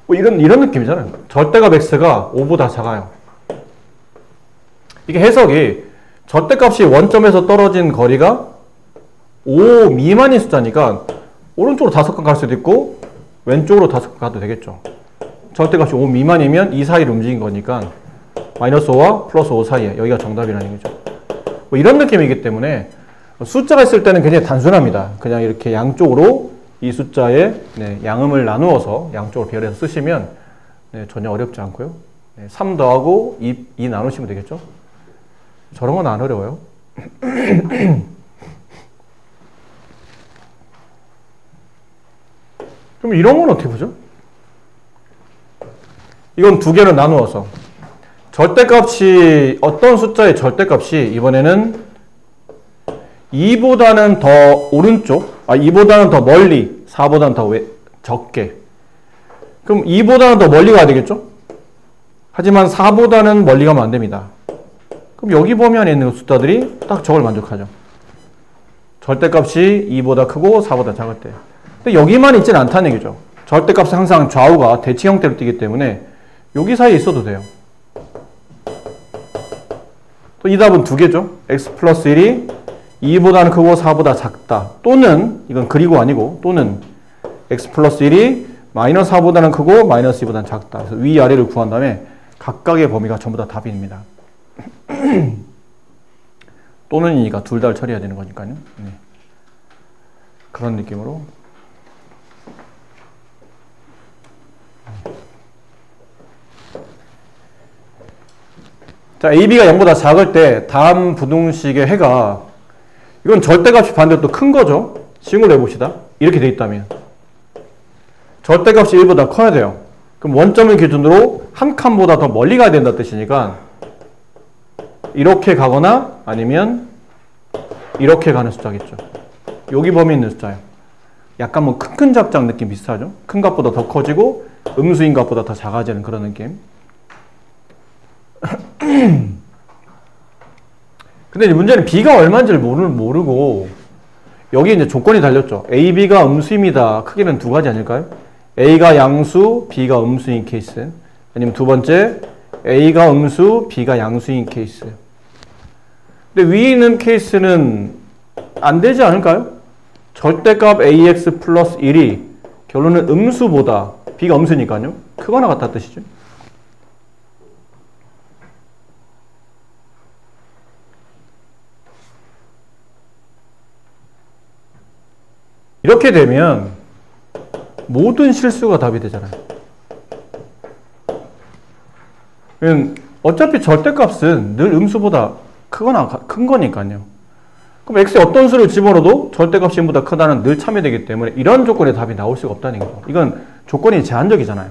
뭐 이런 느낌이잖아요. 절대값 x가 5보다 작아요. 이게 해석이 절대값이 원점에서 떨어진 거리가 5 미만인 숫자니까 오른쪽으로 5칸 갈 수도 있고 왼쪽으로 5칸 가도 되겠죠. 절대값이 5 미만이면 이 사이를 움직인 거니까 마이너스 5와 플러스 5 사이에 여기가 정답이라는 얘기죠. 뭐 이런 느낌이기 때문에 숫자가 있을 때는 굉장히 단순합니다. 그냥 이렇게 양쪽으로 이 숫자에 양음을 나누어서 양쪽으로 배열해서 쓰시면 전혀 어렵지 않고요. 3 더하고 2 나누시면 되겠죠. 저런 건 안 어려워요. 그럼 이런 건 어떻게 보죠? 이건 두 개를 나누어서 절대값이 어떤 숫자의 절대값이 이번에는 2보다는 더 오른쪽, 2보다는 더 멀리, 4보다는 더 적게. 그럼 2보다는 더 멀리 가야 되겠죠? 하지만 4보다는 멀리 가면 안 됩니다. 그럼 여기 범위 안에 있는 숫자들이 딱 저걸 만족하죠. 절대값이 2보다 크고 4보다 작을 때. 근데 여기만 있지는 않다는 얘기죠. 절대값은 항상 좌우가 대칭 형태로 뜨기 때문에 여기 사이에 있어도 돼요. 또 이 답은 두 개죠. x 플러스 1이 2보다는 크고 4보다 작다. 또는 이건 그리고 아니고 또는 x 플러스 1이 마이너스 4보다는 크고 마이너스 2보다는 작다. 그래서 위아래를 구한 다음에 각각의 범위가 전부 다 답입니다. 또는이니까 둘 다를 처리해야 되는 거니까요. 네. 그런 느낌으로. 자, AB가 0보다 작을 때 다음 부등식의 해가 이건 절대값이 반대로 또 큰 거죠. 쉬운 걸로 해봅시다. 이렇게 돼 있다면 절대값이 1보다 커야 돼요. 그럼 원점을 기준으로 한 칸보다 더 멀리 가야 된다는 뜻이니까 이렇게 가거나 아니면 이렇게 가는 숫자겠죠. 여기 범위 있는 숫자예요. 약간 뭐 큰 작작 느낌 비슷하죠. 큰 값보다 더 커지고 음수인 값보다 더 작아지는 그런 느낌. 근데 문제는 b가 얼마인지를 모르고 여기 이제 조건이 달렸죠. A, B가 음수입니다. 크기는 두 가지 아닐까요? A가 양수, B가 음수인 케이스. 아니면 두 번째, A가 음수, B가 양수인 케이스. 근데 위에 있는 케이스는 안 되지 않을까요? 절대값 AX 플러스 1이 결론은 음수보다, B가 음수니까요, 크거나 같다는 뜻이죠. 이렇게 되면 모든 실수가 답이 되잖아요. 어차피 절대값은 늘 음수보다 크거나 큰 거니까요. 그럼 x에 어떤 수를 집어넣어도 절대값이 0보다 크다는 늘 참여되기 때문에 이런 조건의 답이 나올 수가 없다는 거죠. 이건 조건이 제한적이잖아요.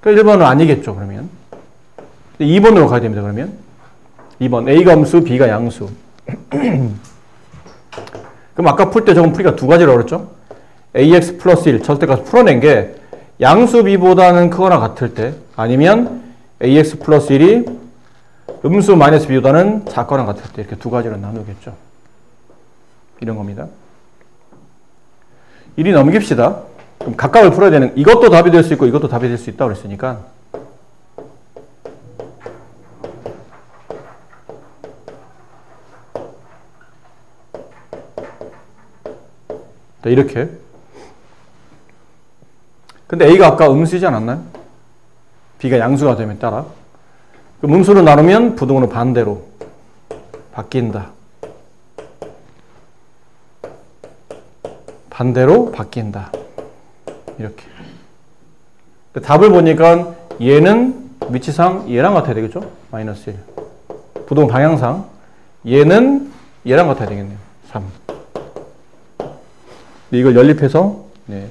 그래서 1번은 아니겠죠, 그러면. 2번으로 가야 됩니다, 그러면. 2번. A가 음수, B가 양수. 그럼 아까 풀 때 저건 풀이가 두 가지라고 그랬죠? AX 플러스 1, 절대값 풀어낸 게 양수 B보다는 크거나 같을 때, 아니면 AX 플러스 1이 음수 마이너스 B보다는 작거나 같을 때, 이렇게 두 가지로 나누겠죠. 이런 겁니다. 1이 넘깁시다. 그럼 각각을 풀어야 되는, 이것도 답이 될 수 있고 이것도 답이 될 수 있다고 그랬으니까 이렇게. 근데 A가 아까 음수이지 않았나요? B가 양수가 되면 따라. 그럼 음수로 나누면 부등호는 반대로 바뀐다. 반대로 바뀐다. 이렇게. 답을 보니까 얘는 위치상 얘랑 같아야 되겠죠? 마이너스 1. 부등호 방향상 얘는 얘랑 같아야 되겠네요. 3. 이걸 연립해서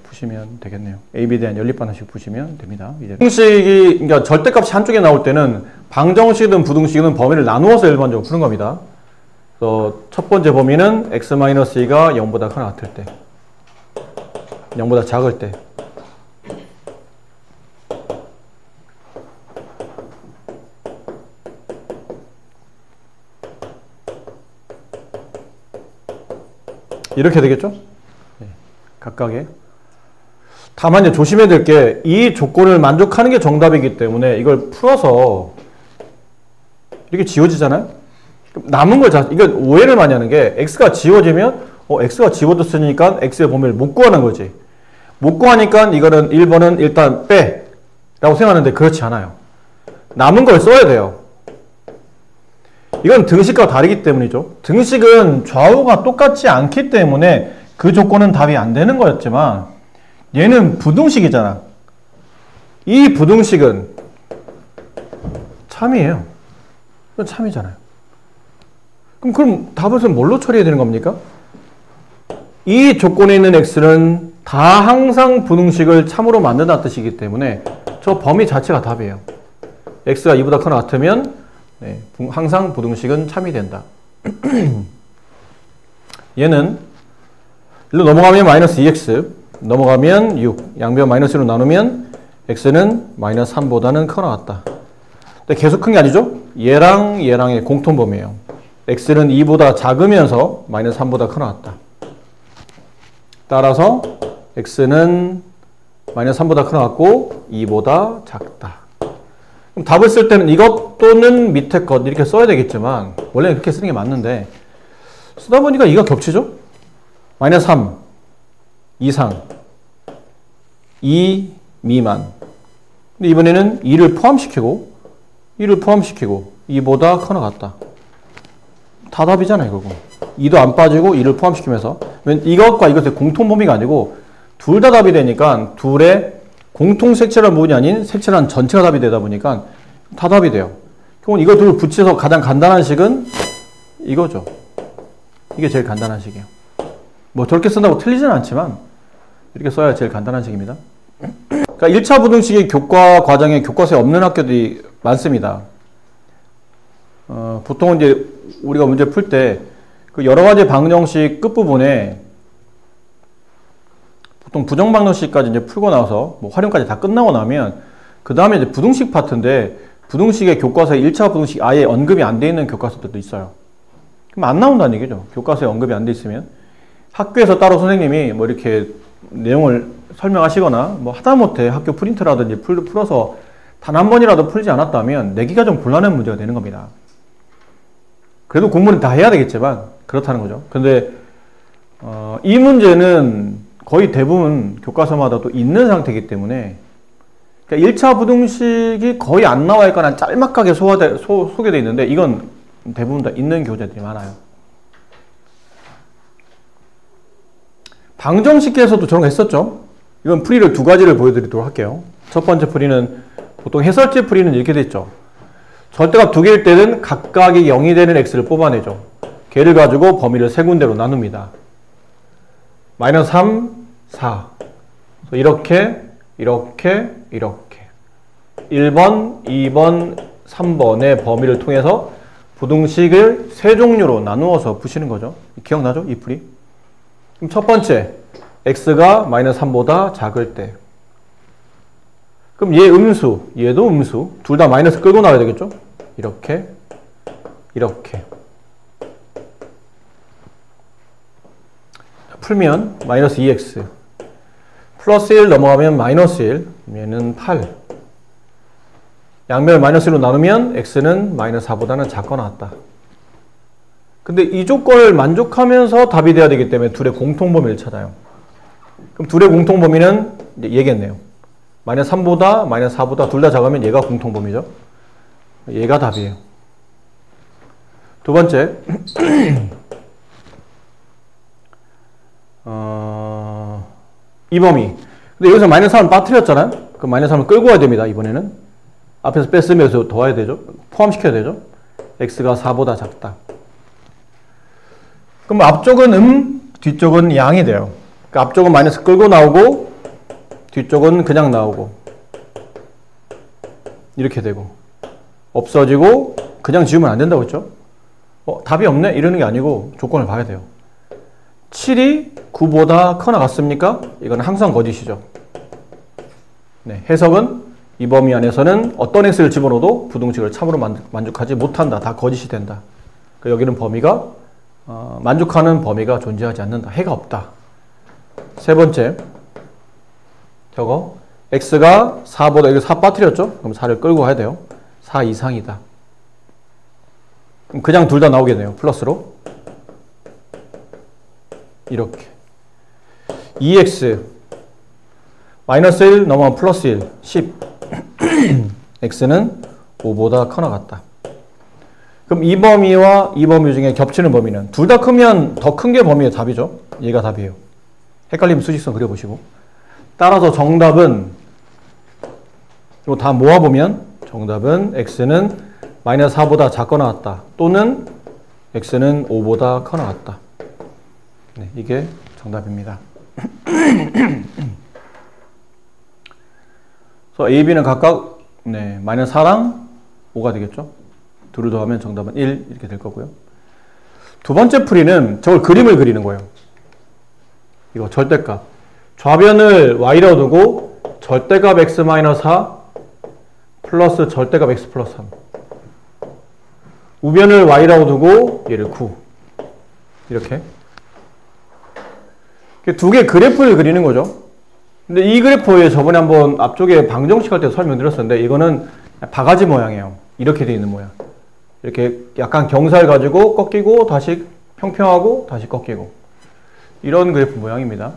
푸시면 되겠네요. A, B에 대한 연립 반응식 푸시면 됩니다. 이제 부등식이, 그러니까 절대값이 한쪽에 나올 때는 방정식이든 부등식이든 범위를 나누어서 일반적으로 푸는 겁니다. 그래서 첫 번째 범위는 x-2가 0보다 크거나 같을 때, 0보다 작을 때. 이렇게 되겠죠? 각각의. 다만 이제 조심해야 될 게 이 조건을 만족하는 게 정답이기 때문에 이걸 풀어서 이렇게 지워지잖아요? 남은 걸 이건 오해를 많이 하는 게 x가 지워지면 x가 지워졌으니까 x의 범위를 못 구하는 거지. 못 구하니까 이거는 1번은 일단 빼 라고 생각하는데 그렇지 않아요. 남은 걸 써야 돼요. 이건 등식과 다르기 때문이죠. 등식은 좌우가 똑같지 않기 때문에 그 조건은 답이 안 되는 거였지만 얘는 부등식이잖아. 이 부등식은 참이에요. 이건 참이잖아요. 그럼 답을 뭘로 처리해야 되는 겁니까? 이 조건에 있는 x는 다 항상 부등식을 참으로 만든다는 뜻이기 때문에 저 범위 자체가 답이에요. x가 2보다 크거나 같으면 항상 부등식은 참이 된다. 얘는 일로 넘어가면 마이너스 2x, 넘어가면 6, 양변 마이너스로 나누면 x는 마이너스 3보다는 크거나 같다. 근데 계속 큰 게 아니죠? 얘랑 얘랑의 공통범위예요. x는 2보다 작으면서 마이너스 3보다 크거나 같다. 따라서 x는 마이너스 3보다 크거나 같고 2보다 작다. 그럼 답을 쓸 때는 이것 또는 밑에 것 이렇게 써야 되겠지만 원래는 그렇게 쓰는 게 맞는데 쓰다 보니까 2가 겹치죠? 마이너스 3 이상 2 미만. 근데 이번에는 2를 포함시키고 2보다 크거나 같다. 다 답이잖아요, 그거. 2도 안 빠지고 2를 포함시키면서. 이것과 이것의 공통범위가 아니고 둘 다 답이 되니까 둘의 공통 색칠한 부분이 아닌 색칠한 전체가 답이 되다 보니까 다 답이 돼요. 그럼 이거 둘 붙여서 가장 간단한 식은 이거죠. 이게 제일 간단한 식이에요. 뭐 저렇게 쓴다고 틀리진 않지만 이렇게 써야 제일 간단한 식입니다. 그러니까 1차 부등식이 교과 과정에 교과서에 없는 학교들이 많습니다. 보통은 이제 우리가 문제 풀 때 그 여러 가지 방정식 끝부분에 보통 부정방정식까지 이제 풀고 나서 뭐 활용까지 다 끝나고 나면 그 다음에 이제 부등식 파트인데 부등식의 교과서에 1차 부등식 아예 언급이 안 돼 있는 교과서들도 있어요. 그럼 안 나온다는 얘기죠. 교과서에 언급이 안 돼 있으면. 학교에서 따로 선생님이 뭐 이렇게 내용을 설명하시거나 뭐 하다못해 학교 프린트라든지 풀어서 단 한 번이라도 풀지 않았다면 내기가 좀 곤란한 문제가 되는 겁니다. 그래도 공부는 다 해야 되겠지만 그렇다는 거죠. 근데 이 문제는 거의 대부분 교과서마다 또 있는 상태이기 때문에 그러니까 1차 부등식이 거의 안 나와 있거나 짤막하게 소개되어 있는데 이건 대부분 다 있는 교재들이 많아요. 방정식에서도 저런 거 했었죠. 이건 풀이를 두 가지를 보여드리도록 할게요. 첫 번째 풀이는 보통 해설지 풀이는 이렇게 됐죠. 절대값 두 개일 때는 각각이 0이 되는 x를 뽑아내죠. 걔를 가지고 범위를 세 군데로 나눕니다. 마이너스 3, 4. 이렇게, 이렇게, 이렇게. 1번, 2번, 3번의 범위를 통해서 부등식을 세 종류로 나누어서 푸시는 거죠. 기억나죠? 이 풀이. 그럼 첫 번째, x가 마이너스 3보다 작을 때. 그럼 얘 음수, 얘도 음수. 둘 다 마이너스 끌고 나와야 되겠죠? 이렇게, 이렇게. 풀면 마이너스 2x. 플러스 1 넘어가면 마이너스 1. 얘는 8. 양변을 마이너스 1로 나누면 x는 마이너스 4보다는 작거나 같다. 근데 이 조건을 만족하면서 답이 돼야 되기 때문에 둘의 공통범위를 찾아요. 그럼 둘의 공통범위는 이제 얘겠네요. 마이너스 3보다 마이너스 4보다 둘 다 작으면 얘가 공통범위죠. 얘가 답이에요. 두 번째 이 범위. 근데 여기서 마이너스 3을 빠뜨렸잖아요. 그럼 마이너스 3을 끌고 와야 됩니다. 이번에는 앞에서 뺐으면서 더해야 되죠. 포함시켜야 되죠. x가 4보다 작다. 그럼 앞쪽은 뒤쪽은 양이 돼요. 그러니까 앞쪽은 마이너스 끌고 나오고 뒤쪽은 그냥 나오고 이렇게 되고 없어지고 그냥 지우면 안 된다고 했죠. 답이 없네? 이러는 게 아니고 조건을 봐야 돼요. 7이 9보다 커나 같습니까? 이건 항상 거짓이죠. 네, 해석은 이 범위 안에서는 어떤 x를 집어넣어도 부등식을 참으로 만족하지 못한다. 다 거짓이 된다. 그러니까 여기는 범위가 만족하는 범위가 존재하지 않는다. 해가 없다. 세 번째 저거 x가 4보다 여기 4 빠뜨렸죠? 그럼 4를 끌고 가야 돼요. 4 이상이다. 그럼 그냥 둘 다 나오겠네요. 플러스로 이렇게 2x 마이너스 1 넘어가면 플러스 1 10 x는 5보다 커나 같다. 그럼 이 범위와 이 범위 중에 겹치는 범위는 둘 다 크면 더 큰 게 범위의 답이죠. 얘가 답이에요. 헷갈리면 수직선 그려보시고. 따라서 정답은 이거 다 모아보면 정답은 x는 마이너스 4보다 작거나 같다. 또는 x는 5보다 커나 같다. 네, 이게 정답입니다. 그래서 A, B는 각각 마이너스 4랑 5가 되겠죠. 둘을 더하면 정답은 1 이렇게 될 거고요. 두 번째 풀이는 저걸 그림을 그리는 거예요. 이거 절대값. 좌변을 y라고 두고 절대값 x-4 플러스 절대값 x 플러스 3. 우변을 y라고 두고 얘를 9. 이렇게. 두 개의 그래프를 그리는 거죠. 근데 이 그래프에 저번에 한번 앞쪽에 방정식 할 때 설명드렸었는데 이거는 바가지 모양이에요. 이렇게 되어 있는 모양. 이렇게 약간 경사를 가지고 꺾이고 다시 평평하고 다시 꺾이고 이런 그래프 모양입니다.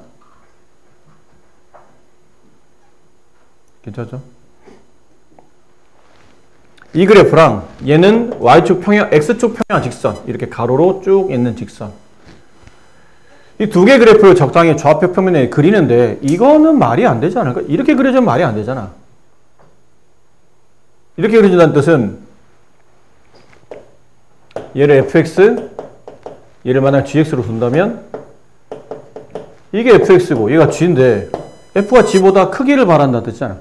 괜찮죠? 이 그래프랑 얘는 y축 평행, x축 평행 직선 이렇게 가로로 쭉 있는 직선 이 두 개 그래프를 적당히 좌표 평면에 그리는데 이거는 말이 안 되지 않을까? 이렇게 그려주면 말이 안 되잖아. 이렇게 그려준다는 뜻은 얘를 fx 얘를 만약 gx로 둔다면 이게 fx고 얘가 g인데 f가 g보다 크기를 바란다는 뜻이잖아.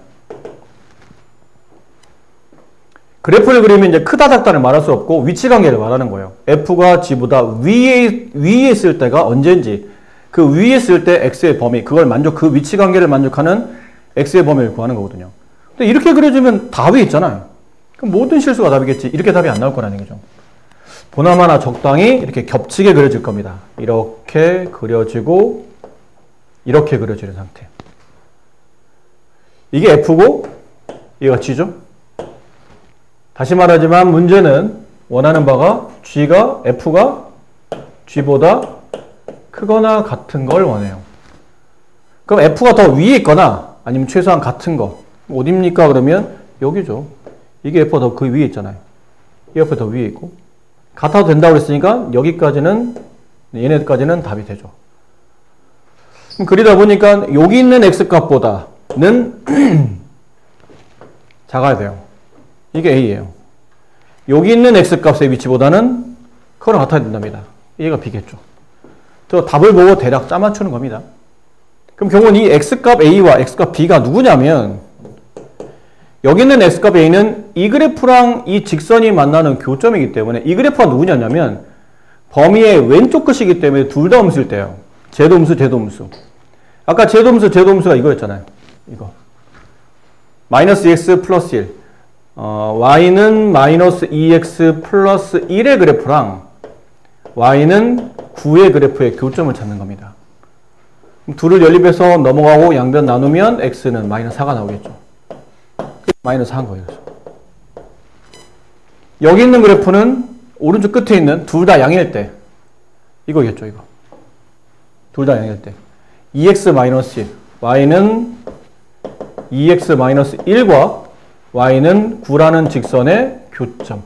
그래프를 그리면 이제 크다 작다를 말할 수 없고 위치 관계를 말하는 거예요. f가 g보다 위에 있을 때가 언제인지 그 위에 있을 때 x의 범위 그걸 그 위치 관계를 만족하는 x의 범위를 구하는 거거든요. 근데 이렇게 그려주면 답이 있잖아요. 그럼 모든 실수가 답이겠지. 이렇게 답이 안 나올 거라는 거죠. 보나마나 적당히 이렇게 겹치게 그려질 겁니다. 이렇게 그려지고 이렇게 그려지는 상태. 이게 F고 얘가 G죠. 다시 말하지만 문제는 원하는 바가 F가 G보다 크거나 같은 걸 원해요. 그럼 F가 더 위에 있거나 아니면 최소한 같은 거 어딥니까? 그러면 여기죠. 이게 F가 더 그 위에 있잖아요. 이 F가 더 위에 있고 같아도 된다고 그랬으니까 여기까지는 얘네까지는 답이 되죠. 그럼 그리다 보니까 여기 있는 X값보다는 작아야 돼요. 이게 A예요. 여기 있는 X값의 위치보다는 그거랑 같아야 된답니다. 얘가 B겠죠. 저 답을 보고 대략 짜맞추는 겁니다. 그럼 결국은 이 X값 A와 X값 B가 누구냐면 여기 있는 X값 A는 이 그래프랑 이 직선이 만나는 교점이기 때문에 이 그래프가 누구냐면 범위의 왼쪽 끝이기 때문에 둘 다 음수일 때예요. 제도음수, 제도음수. 아까 제도음수, 제도음수가 이거였잖아요. 이거. 마이너스 2x 플러스 1. y는 마이너스 2x 플러스 1의 그래프랑 y는 9의 그래프의 교점을 찾는 겁니다. 둘을 연립해서 넘어가고 양변 나누면 x는 마이너스 4가 나오겠죠. 마이너스 4인 거예요. 여기 있는 그래프는 오른쪽 끝에 있는 둘 다 양일 때 이거겠죠. 이거. 둘 다 양일 때 2x 마이너스 1 y는 2x 마이너스 1과 y는 9라는 직선의 교점.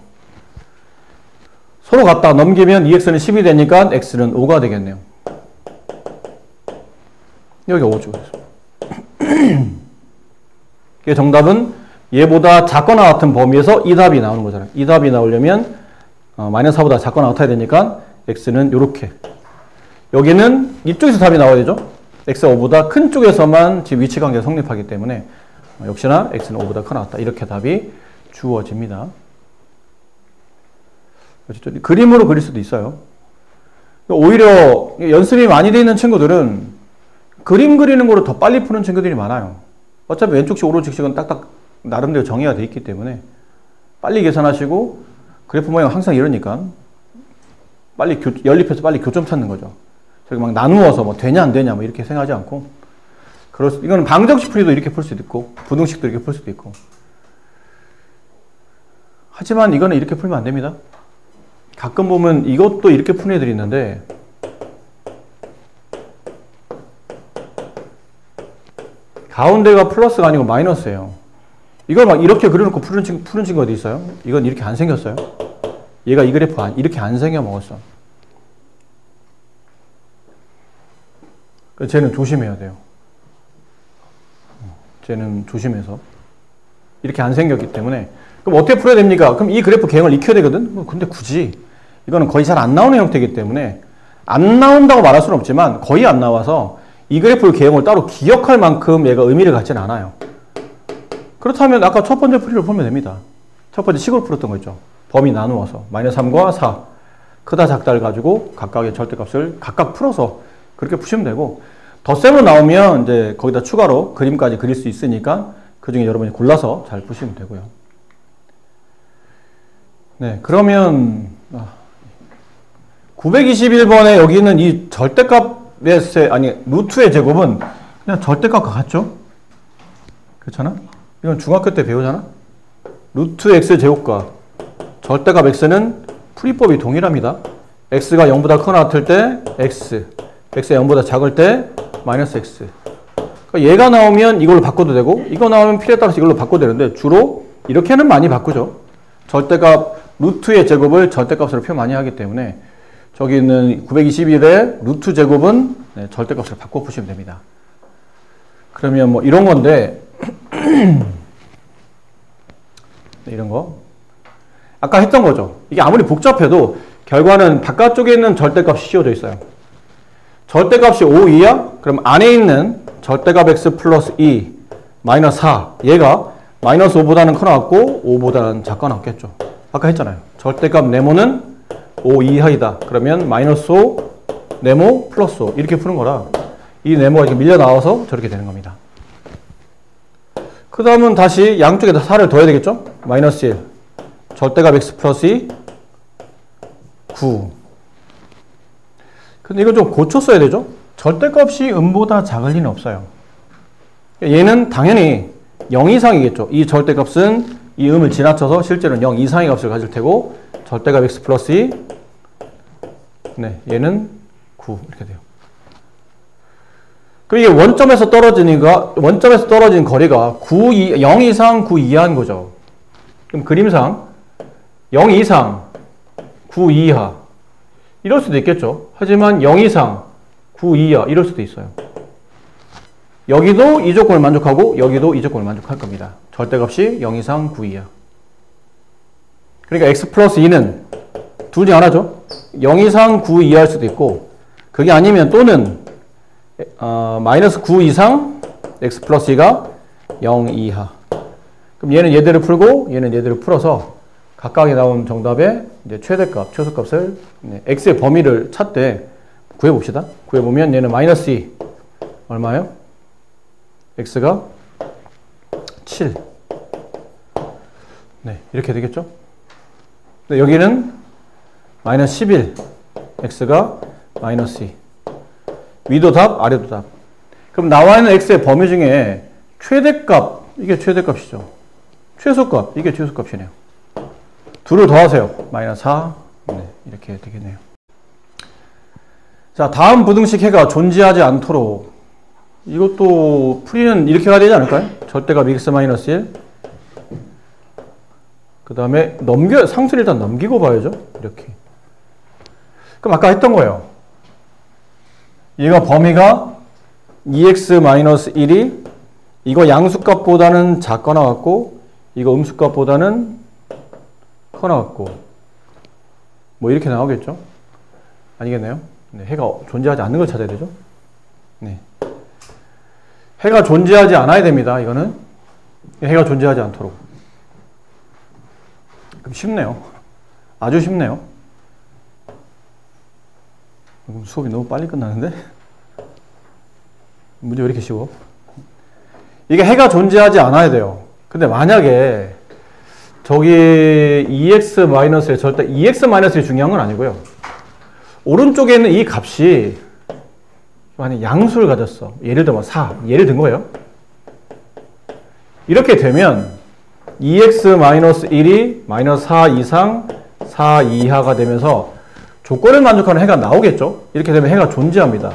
서로 갖다 넘기면 2x는 10이 되니까 x는 5가 되겠네요. 여기가 5죠. 그래서 정답은 얘보다 작거나 같은 범위에서 이 답이 나오는 거잖아요. 이 답이 나오려면 마이너스 4보다 작거나 같아야 되니까 x는 이렇게. 여기는 이쪽에서 답이 나와야 되죠. x가 5보다 큰 쪽에서만 지금 위치관계가 성립하기 때문에 역시나 x는 5보다 크거나 같다. 이렇게 답이 주어집니다. 그림으로 그릴 수도 있어요. 오히려 연습이 많이 되어 있는 친구들은 그림 그리는 거로 더 빨리 푸는 친구들이 많아요. 어차피 왼쪽식 오른쪽식은 딱딱 나름대로 정의가 되어 있기 때문에 빨리 계산하시고 그래프 모양 항상 이러니까 빨리 연립해서 빨리 교점 찾는 거죠. 저기 막 나누어서 뭐 되냐 안 되냐 뭐 이렇게 생각하지 않고 이거는 방정식 풀이도 이렇게 풀 수도 있고 부등식도 이렇게 풀 수도 있고 하지만 이거는 이렇게 풀면 안 됩니다. 가끔 보면 이것도 이렇게 푸는 애들이 있는데 가운데가 플러스가 아니고 마이너스예요. 이걸 막 이렇게 그려놓고 푸는 친구 어디 있어요? 이건 이렇게 안 생겼어요. 얘가 이 그래프 이렇게 안 생겨 먹었어. 쟤는 조심해야 돼요. 쟤는 조심해서 이렇게 안 생겼기 때문에 그럼 어떻게 풀어야 됩니까? 그럼 이 그래프 개형을 익혀야 되거든? 근데 굳이 이거는 거의 잘 안 나오는 형태이기 때문에 안 나온다고 말할 수는 없지만 거의 안 나와서 이 그래프 개형을 따로 기억할 만큼 얘가 의미를 갖지는 않아요. 그렇다면 아까 첫 번째 풀이를 풀면 됩니다. 첫 번째 식으로 풀었던 거 있죠. 범위 나누어서 마이너스 3과 4 크다 작다를 가지고 각각의 절대값을 각각 풀어서 그렇게 푸시면 되고 덧셈으로 나오면 이제 거기다 추가로 그림까지 그릴 수 있으니까 그 중에 여러분이 골라서 잘 푸시면 되고요. 네, 그러면 921번에 여기 있는 이 절대값의 루트의 제곱은 그냥 절대값과 같죠? 그렇잖아? 이건 중학교 때 배우잖아? 루트 x 제곱과 절대값 x는 풀이법이 동일합니다. x가 0보다 크거나 같을 때 x, x가 0보다 작을 때 마이너스 x. 그러니까 얘가 나오면 이걸로 바꿔도 되고 이거 나오면 필요에 따라서 이걸로 바꿔도 되는데 주로 이렇게는 많이 바꾸죠. 절대값 루트의 제곱을 절대값으로 표 많이 하기 때문에 저기 있는 921의 루트 제곱은 절대값으로 바꿔 푸시면 됩니다. 그러면 뭐 이런 건데 이런 거 아까 했던 거죠. 이게 아무리 복잡해도 결과는 바깥쪽에 있는 절대값이 씌워져 있어요. 절대값이 5 이하? 그럼 안에 있는 절대값 x 플러스 2 마이너스 4 얘가 마이너스 5보다는 커 나왔고 5보다는 작거 나왔겠죠. 아까 했잖아요. 절대값 네모는 5 이하이다. 그러면 마이너스 5 네모 플러스 5 이렇게 푸는 거라 이 네모가 이렇게 밀려 나와서 저렇게 되는 겁니다. 그 다음은 다시 양쪽에다 4를 더해야 되겠죠? 마이너스 1 절대값 x 플러스 2 9. 근데 이거 좀 고쳐 써야 되죠? 절대값이 음보다 작을 리는 없어요. 얘는 당연히 0 이상이겠죠. 이 절대값은 이 음을 지나쳐서 실제로는 0 이상의 값을 가질 테고, 절대값 x 플러스 2, 네, 얘는 9 이렇게 돼요. 그럼 이게 원점에서 떨어진 거리가 0 이상 9 이하인 거죠. 그럼 그림상 0 이상 9 이하 이럴 수도 있겠죠. 하지만 0 이상 9 이하 이럴 수도 있어요. 여기도 이 조건을 만족하고 여기도 이 조건을 만족할 겁니다. 절대값이 0 이상 9 이하. 그러니까 x 플러스 2는 둘 중 하나죠. 0 이상 9 이하일 수도 있고, 그게 아니면 또는 마이너스 9 이상 x 플러스 2가 0 이하. 그럼 얘는 얘대로 풀고 얘는 얘대로 풀어서 각각이 나온 정답의 이제 최대값, 최소값을 x의 범위를 찾되 구해봅시다. 구해보면 얘는 마이너스 2 얼마예요? x가 7. 네, 이렇게 되겠죠? 여기는 마이너스 11. x가 마이너스 2. 위도 답, 아래도 답. 그럼 나와 있는 x의 범위 중에 최대값, 이게 최대값이죠. 최소값, 이게 최소값이네요. 둘을 더하세요. 마이너스 4. 네, 이렇게 되겠네요. 자, 다음 부등식 해가 존재하지 않도록, 이것도 풀이는 이렇게 가야 되지 않을까요? 절대값 x-1. 그 다음에 상수를 일단 넘기고 봐야죠. 이렇게. 그럼 아까 했던 거예요. 얘가 범위가 2x-1이 이거 양수값보다는 작거나 같고 이거 음수값보다는 커나 같고 뭐 이렇게 나오겠죠? 아니겠네요? 네, 해가 존재하지 않는 걸 찾아야 되죠? 네. 해가 존재하지 않아야 됩니다. 이거는 해가 존재하지 않도록. 그럼 쉽네요. 아주 쉽네요. 수업이 너무 빨리 끝나는데? 문제 왜 이렇게 쉬워? 이게 해가 존재하지 않아야 돼요. 근데 만약에 저기 2x-의 절대 2x-이 중요한 건 아니고요. 오른쪽에 있는 이 값이 만약 양수를 가졌어. 예를 들면 4. 예를 든 거예요. 이렇게 되면 2x-1이 마이너스 4 이상 4 이하가 되면서 조건을 만족하는 해가 나오겠죠? 이렇게 되면 해가 존재합니다.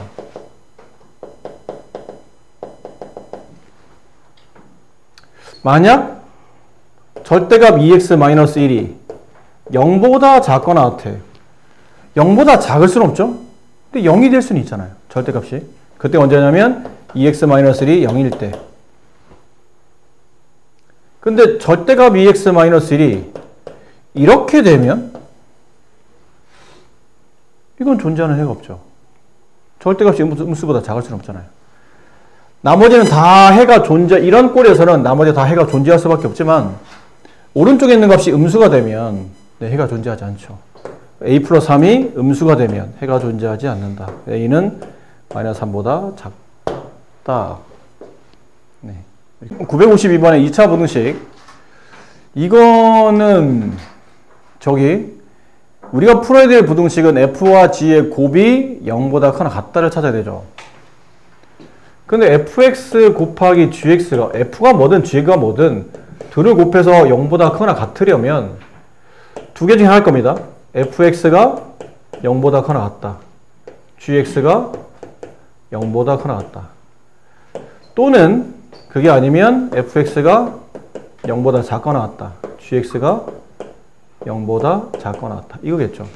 만약 절대값 2x-1이 0보다 작거나 같아. 0보다 작을 수는 없죠? 근데 0이 될 수는 있잖아요. 절대값이. 그때 언제냐면 2x-1이 0일 때. 근데 절대값 2x-1이 이렇게 되면 이건 존재하는 해가 없죠. 절대값이 음수보다 작을 수는 없잖아요. 나머지는 다 해가 이런 꼴에서는 나머지 다 해가 존재할 수밖에 없지만 오른쪽에 있는 값이 음수가 되면 해가 존재하지 않죠. a 플러스 3이 음수가 되면 해가 존재하지 않는다. a는 마이너스 3보다 작다. 네. 952번의 2차 부등식. 이거는 우리가 풀어야 될 부등식은 f와 g의 곱이 0보다 크거나 같다를 찾아야 되죠. 근데 fx 곱하기 gx가 f가 뭐든 g가 뭐든 둘을 곱해서 0보다 크거나 같으려면 두 개 중에 하나일 겁니다. fx가 0보다 크거나 같다. gx가 0보다 크거나 같다. 또는 그게 아니면 fx가 0보다 작거나 같다. gx가 0보다 작거나 같다. 이거겠죠.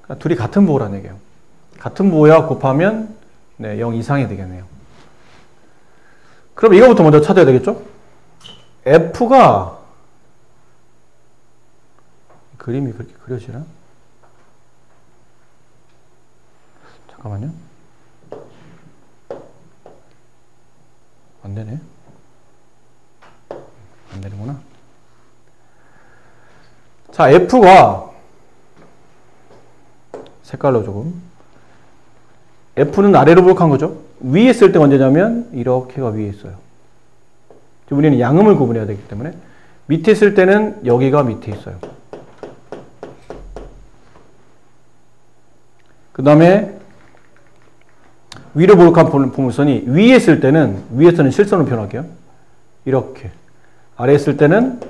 그러니까 둘이 같은 부호라는 얘기예요. 같은 부호야 곱하면 0 이상이 되겠네요. 그럼 이거부터 먼저 찾아야 되겠죠? f가 그림이 그렇게 그려지나? 잠깐만요. 안 되네. 안 되는구나. 자, f가 색깔로 조금 f는 아래로 부록한 거죠. 위에 있을 때 언제냐면 이렇게가 위에 있어요. 우리는 양음을 구분해야 되기 때문에 밑에 있을 때는 여기가 밑에 있어요. 다음에 위로 볼록한 포물선이 위에 있을 때는 위에서는 실선으로 표현할게요. 이렇게. 아래에 있을 때는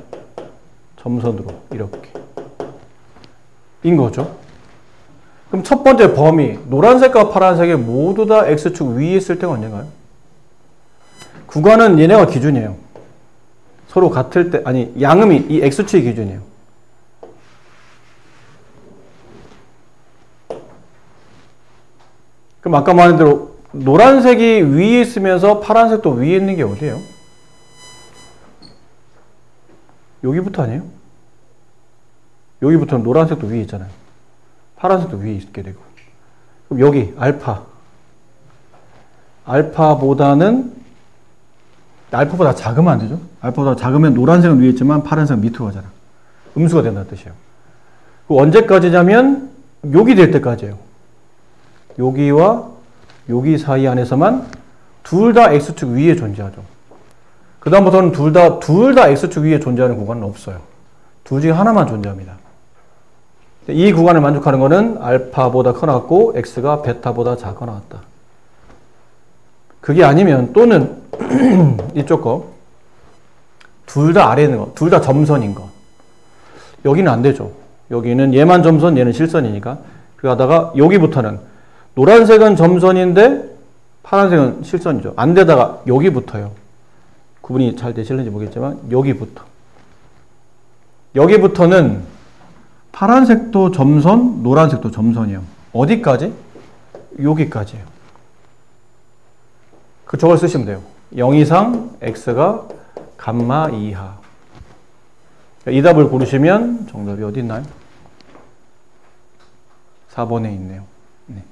점선으로 이렇게. 인 거죠. 그럼 첫 번째 범위 노란색과 파란색이 모두 다 X축 위에 있을 때가 언젠가요? 구간은 얘네가 기준이에요. 서로 같을 때, 아니 양음이 이 X축이 기준이에요. 그럼 아까 말한 대로 노란색이 위에 있으면서 파란색도 위에 있는 게 어디예요? 여기부터 아니에요? 여기부터는 노란색도 위에 있잖아요. 파란색도 위에 있게 되고. 그럼 여기 알파보다는 알파보다 작으면 안 되죠? 알파보다 작으면 노란색은 위에 있지만 파란색은 밑으로 가잖아. 음수가 된다는 뜻이에요. 언제까지냐면 여기 될 때까지예요. 여기와 여기 사이 안에서만 둘 다 X축 위에 존재하죠. 그 다음부터는 둘 다 X축 위에 존재하는 구간은 없어요. 둘 중에 하나만 존재합니다. 이 구간을 만족하는 것은 알파보다 커나갔고 X가 베타보다 작거나 같다. 그게 아니면 또는 이쪽 거 둘 다 아래에 있는 거, 둘 다 점선인 거. 여기는 안 되죠. 여기는 얘만 점선, 얘는 실선이니까. 그러다가 여기부터는 노란색은 점선인데 파란색은 실선이죠. 안 되다가 여기부터요. 구분이 잘 되실는지 모르겠지만 여기부터는 파란색도 점선, 노란색도 점선이요. 어디까지? 여기까지예요. 저걸 쓰시면 돼요. 0 이상 X가 감마 이하. 이 답을 고르시면 정답이 어디 있나요? 4번에 있네요. 네.